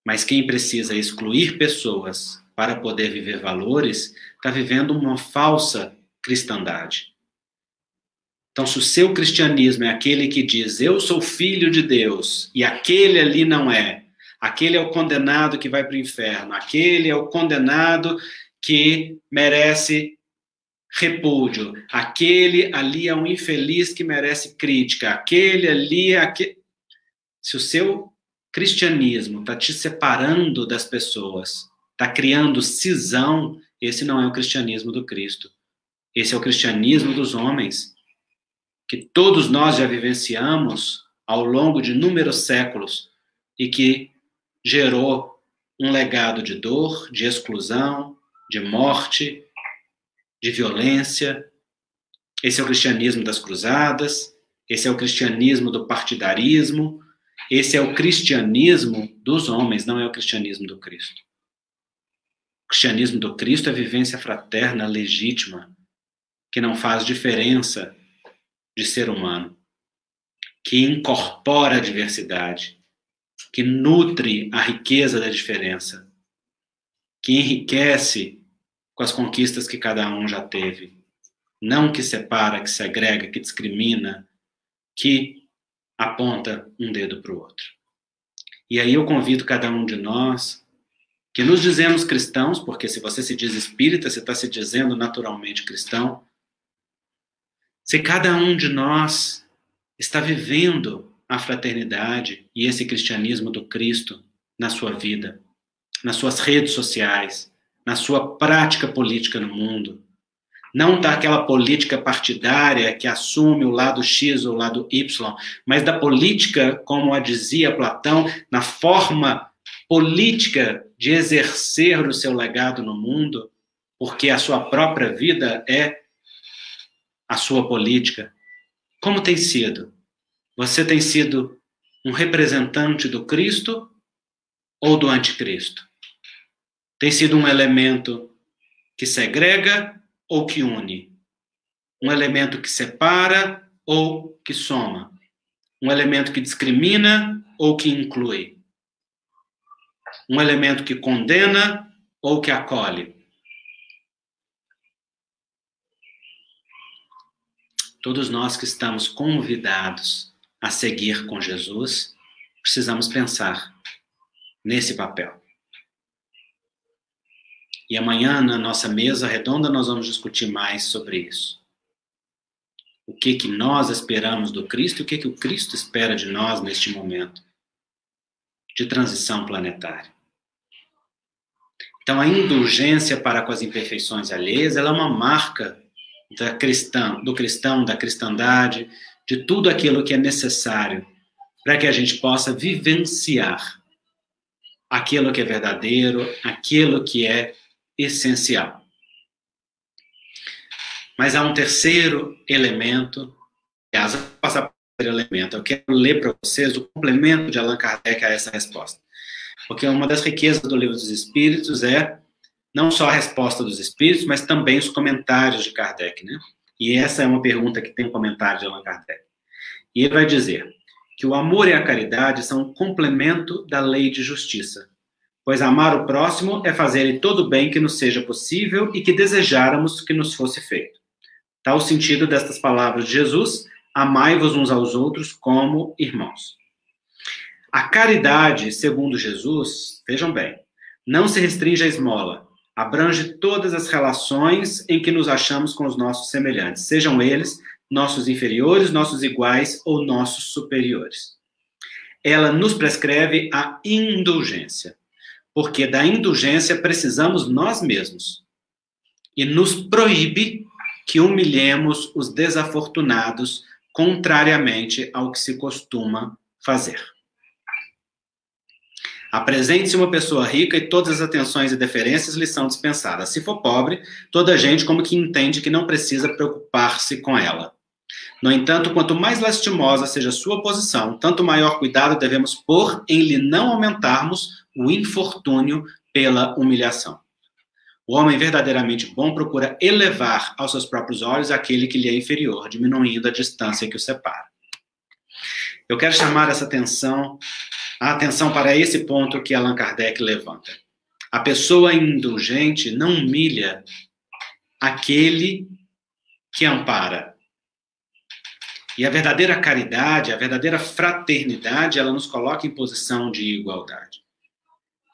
Mas quem precisa excluir pessoas para poder viver valores está vivendo uma falsa cristandade. Então, se o seu cristianismo é aquele que diz, eu sou filho de Deus, e aquele ali não é, aquele é o condenado que vai para o inferno, aquele é o condenado que merece repúdio, aquele ali é um infeliz que merece crítica, aquele ali é aquele... Se o seu cristianismo está te separando das pessoas, está criando cisão, esse não é o cristianismo do Cristo. Esse é o cristianismo dos homens, que todos nós já vivenciamos ao longo de inúmeros séculos e que gerou um legado de dor, de exclusão, de morte, de violência. Esse é o cristianismo das cruzadas, esse é o cristianismo do partidarismo, esse é o cristianismo dos homens, não é o cristianismo do Cristo. O cristianismo do Cristo é a vivência fraterna, legítima, que não faz diferença de ser humano, que incorpora a diversidade, que nutre a riqueza da diferença, que enriquece com as conquistas que cada um já teve, não que separa, que segrega, que discrimina, que aponta um dedo para o outro. E aí eu convido cada um de nós, que nos dizemos cristãos, porque se você se diz espírita, você está se dizendo naturalmente cristão, se cada um de nós está vivendo a fraternidade e esse cristianismo do Cristo na sua vida, nas suas redes sociais, na sua prática política no mundo, não daquela política partidária que assume o lado X ou o lado Y, mas da política, como a dizia Platão, na forma política de exercer o seu legado no mundo, porque a sua própria vida é a sua política. Como tem sido? Você tem sido um representante do Cristo ou do anticristo? Tem sido um elemento que segrega ou que une? Um elemento que separa ou que soma? Um elemento que discrimina ou que inclui? Um elemento que condena ou que acolhe? Todos nós que estamos convidados a seguir com Jesus, precisamos pensar nesse papel. E amanhã, na nossa mesa redonda, nós vamos discutir mais sobre isso. O que nós esperamos do Cristo e o que o Cristo espera de nós neste momento de transição planetária. Então, a indulgência para com as imperfeições alheias, ela é uma marca do cristão, da cristandade, de tudo aquilo que é necessário para que a gente possa vivenciar aquilo que é verdadeiro, aquilo que é essencial. Mas há um terceiro elemento, aliás, eu vou passar para o terceiro elemento, eu quero ler para vocês o complemento de Allan Kardec a essa resposta. Porque uma das riquezas do Livro dos Espíritos é Não só a resposta dos espíritos, mas também os comentários de Kardec, né? E essa é uma pergunta que tem um comentário de Allan Kardec. E ele vai dizer que o amor e a caridade são um complemento da lei de justiça, pois amar o próximo é fazer todo o bem que nos seja possível e que desejáramos que nos fosse feito. Tal o sentido destas palavras de Jesus: amai-vos uns aos outros como irmãos. A caridade, segundo Jesus, vejam bem, não se restringe à esmola, abrange todas as relações em que nos achamos com os nossos semelhantes, sejam eles nossos inferiores, nossos iguais ou nossos superiores. Ela nos prescreve a indulgência, porque da indulgência precisamos nós mesmos, e nos proíbe que humilhemos os desafortunados, contrariamente ao que se costuma fazer. Apresente-se uma pessoa rica e todas as atenções e deferências lhe são dispensadas. Se for pobre, toda a gente como que entende que não precisa preocupar-se com ela. No entanto, quanto mais lastimosa seja sua posição, tanto maior cuidado devemos pôr em lhe não aumentarmos o infortúnio pela humilhação. O homem verdadeiramente bom procura elevar aos seus próprios olhos aquele que lhe é inferior, diminuindo a distância que o separa. Eu quero chamar a atenção para esse ponto que Allan Kardec levanta. A pessoa indulgente não humilha aquele que ampara. E a verdadeira caridade, a verdadeira fraternidade, ela nos coloca em posição de igualdade.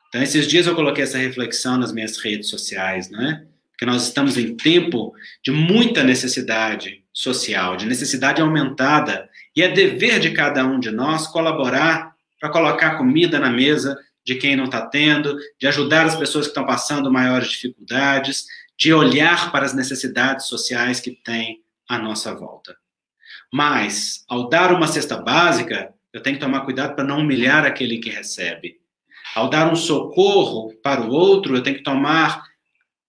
Então, esses dias eu coloquei essa reflexão nas minhas redes sociais, não é? Porque nós estamos em tempo de muita necessidade social, de necessidade aumentada, e é dever de cada um de nós colaborar para colocar comida na mesa de quem não está tendo, de ajudar as pessoas que estão passando maiores dificuldades, de olhar para as necessidades sociais que tem à nossa volta. Mas, ao dar uma cesta básica, eu tenho que tomar cuidado para não humilhar aquele que recebe. Ao dar um socorro para o outro, eu tenho que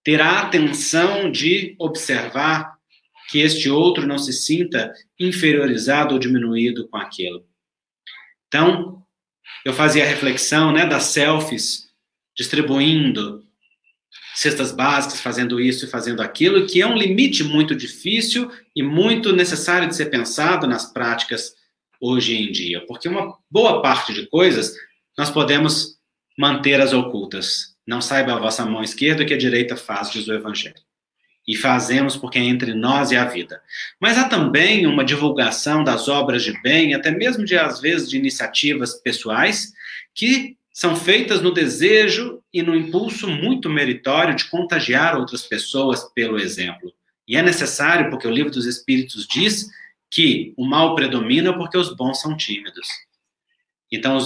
ter a atenção de observar que este outro não se sinta inferiorizado ou diminuído com aquilo. Então, eu fazia a reflexão, né, das selfies, distribuindo cestas básicas, fazendo isso e fazendo aquilo, que é um limite muito difícil e muito necessário de ser pensado nas práticas hoje em dia, porque uma boa parte de coisas nós podemos manter as ocultas. Não saiba a vossa mão esquerda o que a direita faz, diz o Evangelho. E fazemos porque é entre nós e a vida. Mas há também uma divulgação das obras de bem, até mesmo às vezes de iniciativas pessoais, que são feitas no desejo e no impulso muito meritório de contagiar outras pessoas pelo exemplo. E é necessário, porque o Livro dos Espíritos diz que o mal predomina porque os bons são tímidos. Então,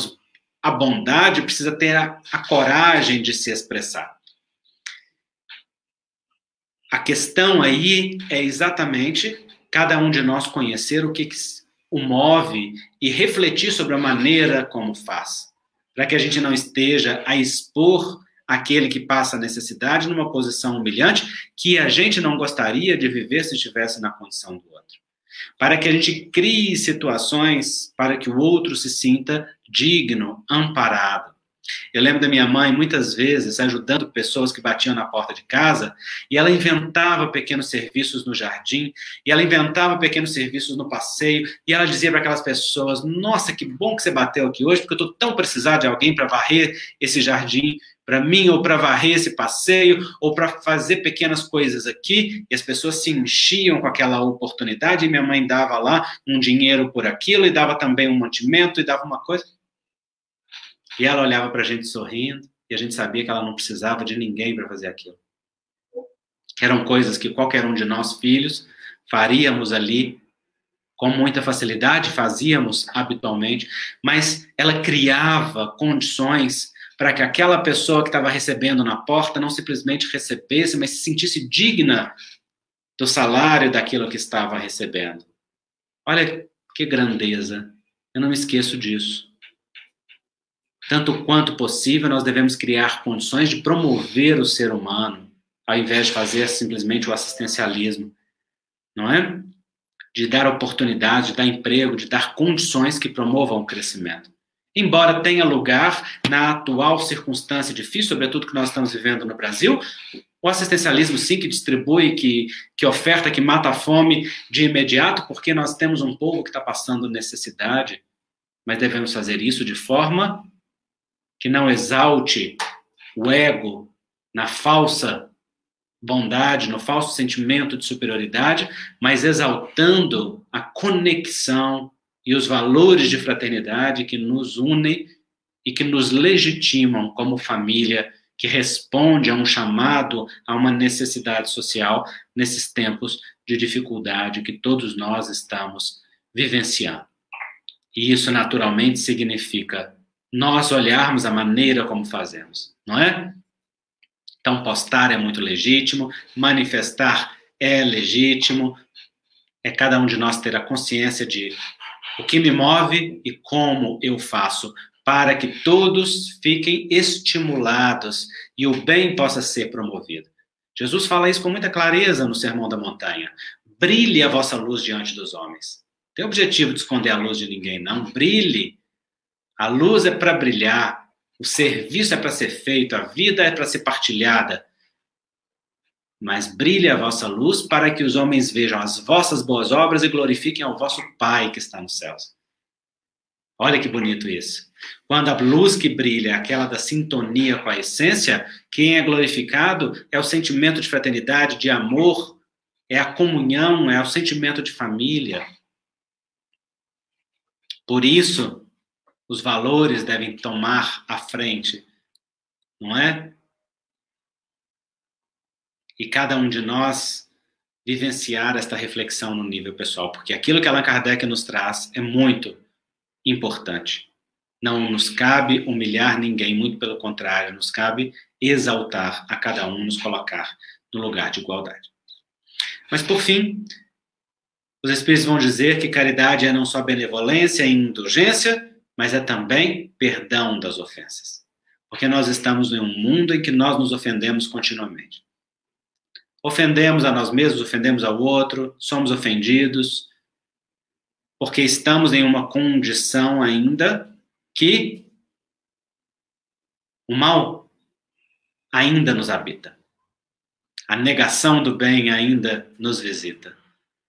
a bondade precisa ter a coragem de se expressar. A questão aí é exatamente cada um de nós conhecer o que o move e refletir sobre a maneira como faz, para que a gente não esteja a expor aquele que passa a necessidade numa posição humilhante que a gente não gostaria de viver se estivesse na condição do outro. Para que a gente crie situações para que o outro se sinta digno, amparado. Eu lembro da minha mãe, muitas vezes, ajudando pessoas que batiam na porta de casa, e ela inventava pequenos serviços no jardim, e ela inventava pequenos serviços no passeio, e ela dizia para aquelas pessoas: nossa, que bom que você bateu aqui hoje, porque eu estou tão precisado de alguém para varrer esse jardim para mim, ou para varrer esse passeio, ou para fazer pequenas coisas aqui, e as pessoas se enchiam com aquela oportunidade, e minha mãe dava lá um dinheiro por aquilo, e dava também um mantimento, e dava uma coisa. E ela olhava para a gente sorrindo, e a gente sabia que ela não precisava de ninguém para fazer aquilo. Eram coisas que qualquer um de nós, filhos, faríamos ali com muita facilidade, fazíamos habitualmente, mas ela criava condições para que aquela pessoa que estava recebendo na porta não simplesmente recebesse, mas se sentisse digna do salário daquilo que estava recebendo. Olha que grandeza, eu não me esqueço disso. Tanto quanto possível, nós devemos criar condições de promover o ser humano, ao invés de fazer simplesmente o assistencialismo, não é? De dar oportunidade, de dar emprego, de dar condições que promovam o crescimento. Embora tenha lugar na atual circunstância difícil, sobretudo que nós estamos vivendo no Brasil, o assistencialismo sim que distribui, que oferta, que mata a fome de imediato, porque nós temos um povo que está passando necessidade, mas devemos fazer isso de forma que não exalte o ego na falsa bondade, no falso sentimento de superioridade, mas exaltando a conexão e os valores de fraternidade que nos unem e que nos legitimam como família que responde a um chamado, a uma necessidade social nesses tempos de dificuldade que todos nós estamos vivenciando. E isso naturalmente significa nós olharmos a maneira como fazemos, não é? Então, postar é muito legítimo, manifestar é legítimo, é cada um de nós ter a consciência de o que me move e como eu faço para que todos fiquem estimulados e o bem possa ser promovido. Jesus fala isso com muita clareza no Sermão da Montanha. Brilhe a vossa luz diante dos homens. Não tem objetivo de esconder a luz de ninguém, não. Brilhe. A luz é para brilhar. O serviço é para ser feito, a vida é para ser partilhada. Mas brilhe a vossa luz para que os homens vejam as vossas boas obras e glorifiquem ao vosso Pai que está nos céus. Olha que bonito isso. Quando a luz que brilha é aquela da sintonia com a essência, quem é glorificado é o sentimento de fraternidade, de amor, é a comunhão, é o sentimento de família. Por isso, os valores devem tomar a frente, não é? E cada um de nós vivenciar esta reflexão no nível pessoal, porque aquilo que Allan Kardec nos traz é muito importante. Não nos cabe humilhar ninguém, muito pelo contrário, nos cabe exaltar a cada um, nos colocar no lugar de igualdade. Mas, por fim, os Espíritos vão dizer que caridade é não só benevolência e indulgência, mas é também perdão das ofensas. Porque nós estamos em um mundo em que nós nos ofendemos continuamente. Ofendemos a nós mesmos, ofendemos ao outro, somos ofendidos, porque estamos em uma condição ainda que o mal ainda nos habita. A negação do bem ainda nos visita.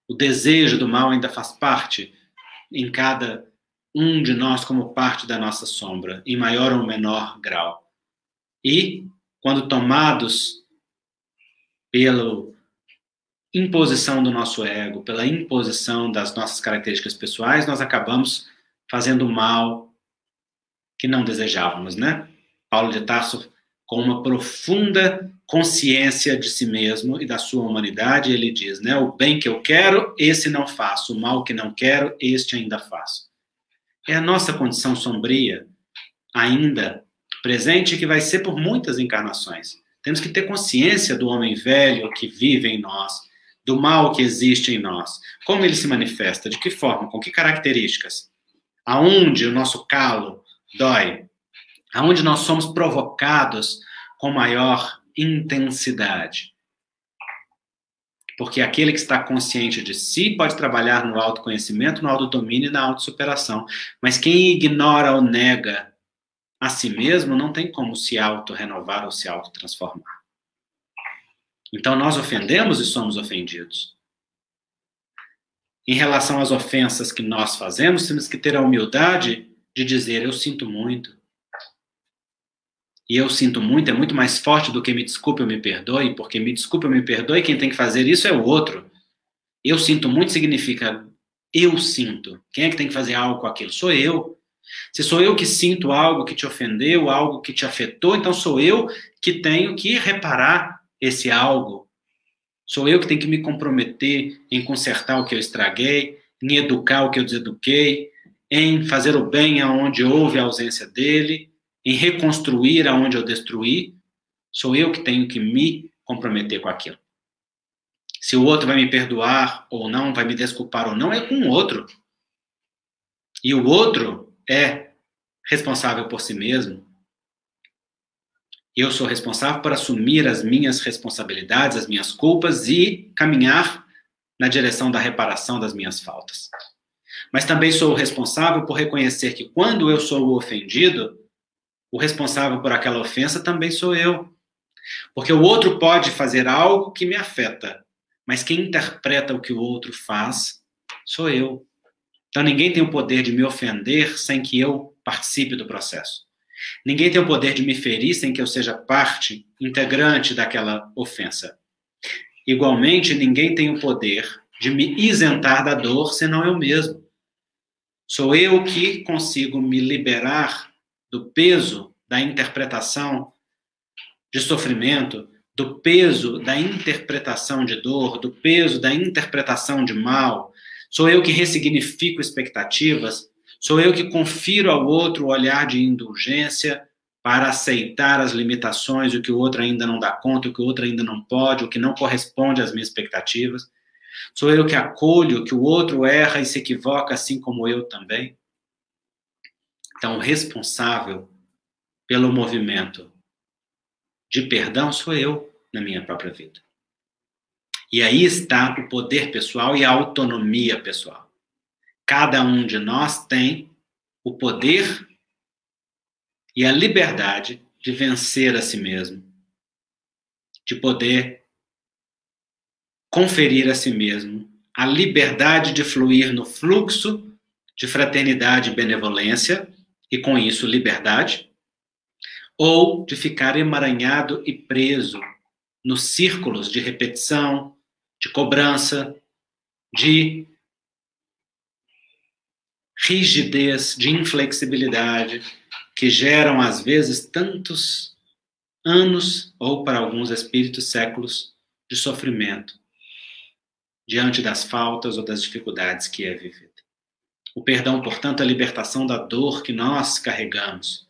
O desejo do mal ainda faz parte em cada um de nós como parte da nossa sombra, em maior ou menor grau. E, quando tomados pela imposição do nosso ego, pela imposição das nossas características pessoais, nós acabamos fazendo mal que não desejávamos, né? Paulo de Tarso, com uma profunda consciência de si mesmo e da sua humanidade, ele diz, né? O bem que eu quero, esse não faço. O mal que não quero, este ainda faço. É a nossa condição sombria, ainda presente, que vai ser por muitas encarnações. Temos que ter consciência do homem velho que vive em nós, do mal que existe em nós. Como ele se manifesta, de que forma, com que características. Aonde o nosso calo dói, aonde nós somos provocados com maior intensidade. Porque aquele que está consciente de si pode trabalhar no autoconhecimento, no autodomínio e na autossuperação. Mas quem ignora ou nega a si mesmo não tem como se auto-renovar ou se auto-transformar. Então nós ofendemos e somos ofendidos. Em relação às ofensas que nós fazemos, temos que ter a humildade de dizer, eu sinto muito. E eu sinto muito é muito mais forte do que me desculpe ou me perdoe, porque me desculpe ou me perdoe, quem tem que fazer isso é o outro. Eu sinto muito significa eu sinto. Quem é que tem que fazer algo com aquilo? Sou eu. Se sou eu que sinto algo que te ofendeu, algo que te afetou, então sou eu que tenho que reparar esse algo. Sou eu que tenho que me comprometer em consertar o que eu estraguei, em educar o que eu deseduquei, em fazer o bem aonde houve a ausência dele, em reconstruir aonde eu destruí. Sou eu que tenho que me comprometer com aquilo. Se o outro vai me perdoar ou não, vai me desculpar ou não, é com o outro. E o outro é responsável por si mesmo. Eu sou responsável por assumir as minhas responsabilidades, as minhas culpas e caminhar na direção da reparação das minhas faltas. Mas também sou o responsável por reconhecer que quando eu sou o ofendido, o responsável por aquela ofensa também sou eu. Porque o outro pode fazer algo que me afeta, mas quem interpreta o que o outro faz sou eu. Então ninguém tem o poder de me ofender sem que eu participe do processo. Ninguém tem o poder de me ferir sem que eu seja parte integrante daquela ofensa. Igualmente, ninguém tem o poder de me isentar da dor senão eu mesmo. Sou eu que consigo me liberar do peso da interpretação de sofrimento, do peso da interpretação de dor, do peso da interpretação de mal. Sou eu que ressignifico expectativas, sou eu que confiro ao outro o olhar de indulgência para aceitar as limitações, o que o outro ainda não dá conta, o que o outro ainda não pode, o que não corresponde às minhas expectativas. Sou eu que acolho que o outro erra e se equivoca, assim como eu também. Então, o responsável pelo movimento de perdão sou eu na minha própria vida. E aí está o poder pessoal e a autonomia pessoal. Cada um de nós tem o poder e a liberdade de vencer a si mesmo, de poder conferir a si mesmo a liberdade de fluir no fluxo de fraternidade e benevolência, e com isso liberdade, ou de ficar emaranhado e preso nos círculos de repetição, de cobrança, de rigidez, de inflexibilidade, que geram, às vezes, tantos anos, ou para alguns espíritos, séculos, de sofrimento, diante das faltas ou das dificuldades que é vivida. O perdão, portanto, é a libertação da dor que nós carregamos,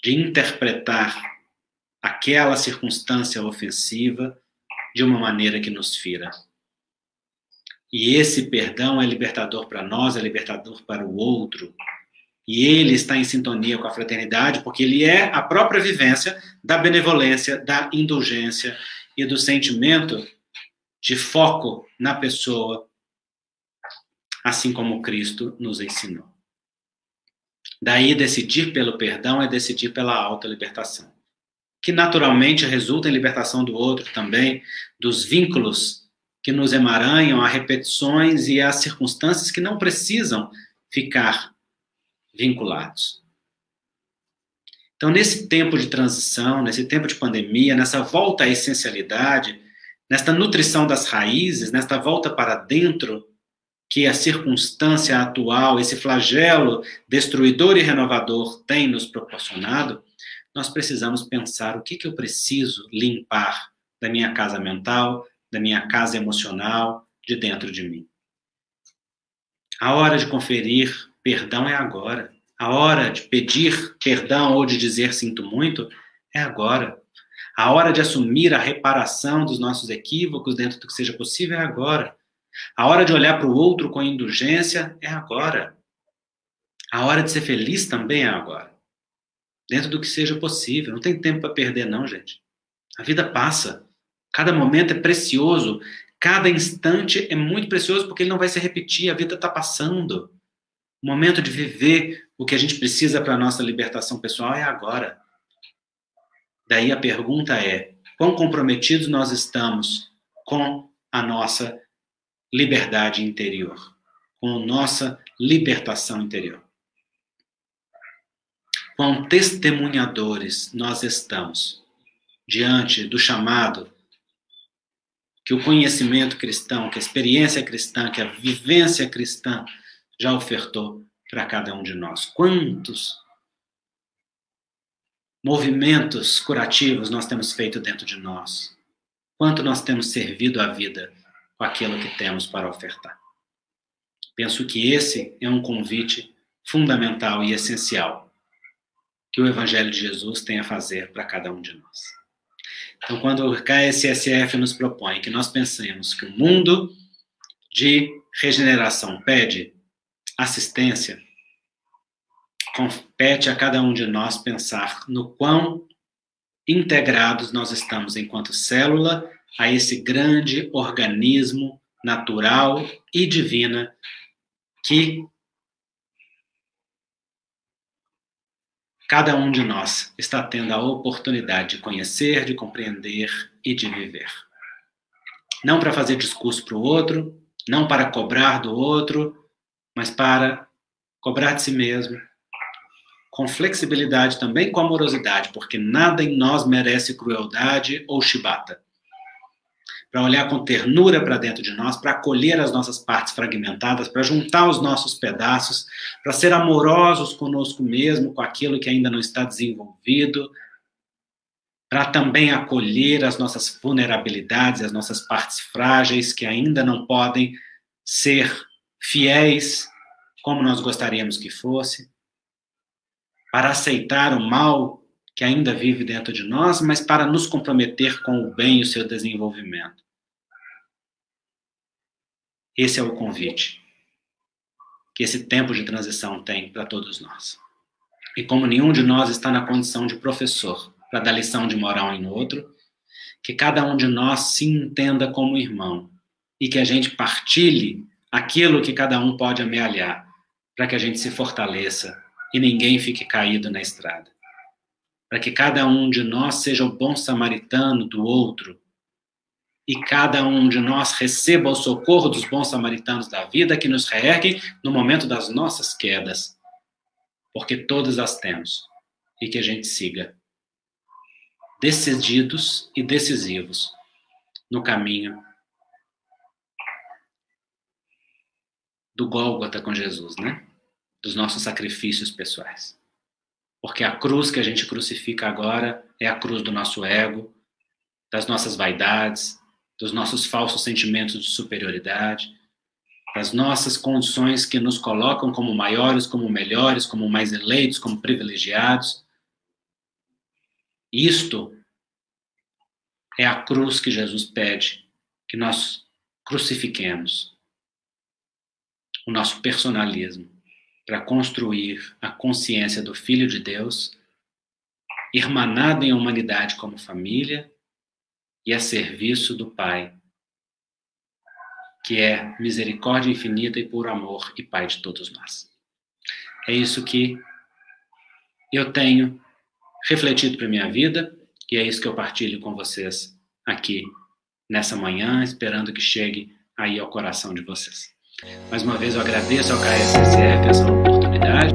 de interpretar aquela circunstância ofensiva de uma maneira que nos fira. E esse perdão é libertador para nós, é libertador para o outro. E ele está em sintonia com a fraternidade, porque ele é a própria vivência da benevolência, da indulgência e do sentimento de foco na pessoa, assim como Cristo nos ensinou. Daí, decidir pelo perdão é decidir pela autolibertação, que naturalmente resulta em libertação do outro também, dos vínculos que nos emaranham, a repetições e as circunstâncias que não precisam ficar vinculados. Então, nesse tempo de transição, nesse tempo de pandemia, nessa volta à essencialidade, nesta nutrição das raízes, nesta volta para dentro, que a circunstância atual, esse flagelo destruidor e renovador tem nos proporcionado, nós precisamos pensar o que eu preciso limpar da minha casa mental, da minha casa emocional, de dentro de mim. A hora de conferir perdão é agora. A hora de pedir perdão ou de dizer sinto muito é agora. A hora de assumir a reparação dos nossos equívocos dentro do que seja possível é agora. A hora de olhar para o outro com indulgência é agora. A hora de ser feliz também é agora. Dentro do que seja possível. Não tem tempo para perder, não, gente. A vida passa. Cada momento é precioso. Cada instante é muito precioso porque ele não vai se repetir. A vida está passando. O momento de viver o que a gente precisa para a nossa libertação pessoal é agora. Daí a pergunta é: quão comprometidos nós estamos com a nossa liberdade interior, com a nossa libertação interior? Quão testemunhadores nós estamos diante do chamado que o conhecimento cristão, que a experiência cristã, que a vivência cristã já ofertou para cada um de nós? Quantos movimentos curativos nós temos feito dentro de nós? Quanto nós temos servido a vida com aquilo que temos para ofertar? Penso que esse é um convite fundamental e essencial que o Evangelho de Jesus tem a fazer para cada um de nós. Então, quando o KSSF nos propõe que nós pensemos que o mundo de regeneração pede assistência, compete a cada um de nós pensar no quão integrados nós estamos enquanto célula a esse grande organismo natural e divina que cada um de nós está tendo a oportunidade de conhecer, de compreender e de viver. Não para fazer discurso para o outro, não para cobrar do outro, mas para cobrar de si mesmo, com flexibilidade também, com amorosidade, porque nada em nós merece crueldade ou chibata. Para olhar com ternura para dentro de nós, para acolher as nossas partes fragmentadas, para juntar os nossos pedaços, para ser amorosos conosco mesmo, com aquilo que ainda não está desenvolvido, para também acolher as nossas vulnerabilidades, as nossas partes frágeis que ainda não podem ser fiéis como nós gostaríamos que fosse, para aceitar o mal que ainda vive dentro de nós, mas para nos comprometer com o bem e o seu desenvolvimento. Esse é o convite que esse tempo de transição tem para todos nós. E como nenhum de nós está na condição de professor para dar lição de moral em outro, que cada um de nós se entenda como irmão e que a gente partilhe aquilo que cada um pode amealhar, para que a gente se fortaleça e ninguém fique caído na estrada. Para que cada um de nós seja o bom samaritano do outro e cada um de nós receba o socorro dos bons samaritanos da vida que nos reerguem no momento das nossas quedas, porque todas as temos, e que a gente siga decididos e decisivos no caminho do Gólgota com Jesus, né? Dos nossos sacrifícios pessoais. Porque a cruz que a gente crucifica agora é a cruz do nosso ego, das nossas vaidades, dos nossos falsos sentimentos de superioridade, das nossas condições que nos colocam como maiores, como melhores, como mais eleitos, como privilegiados. Isto é a cruz que Jesus pede que nós crucifiquemos o nosso personalismo para construir a consciência do Filho de Deus, irmanado em humanidade como família e a serviço do Pai, que é misericórdia infinita e puro amor e Pai de todos nós. É isso que eu tenho refletido para a minha vida e é isso que eu partilho com vocês aqui nessa manhã, esperando que chegue aí ao coração de vocês. Mais uma vez eu agradeço ao KSSF essa oportunidade.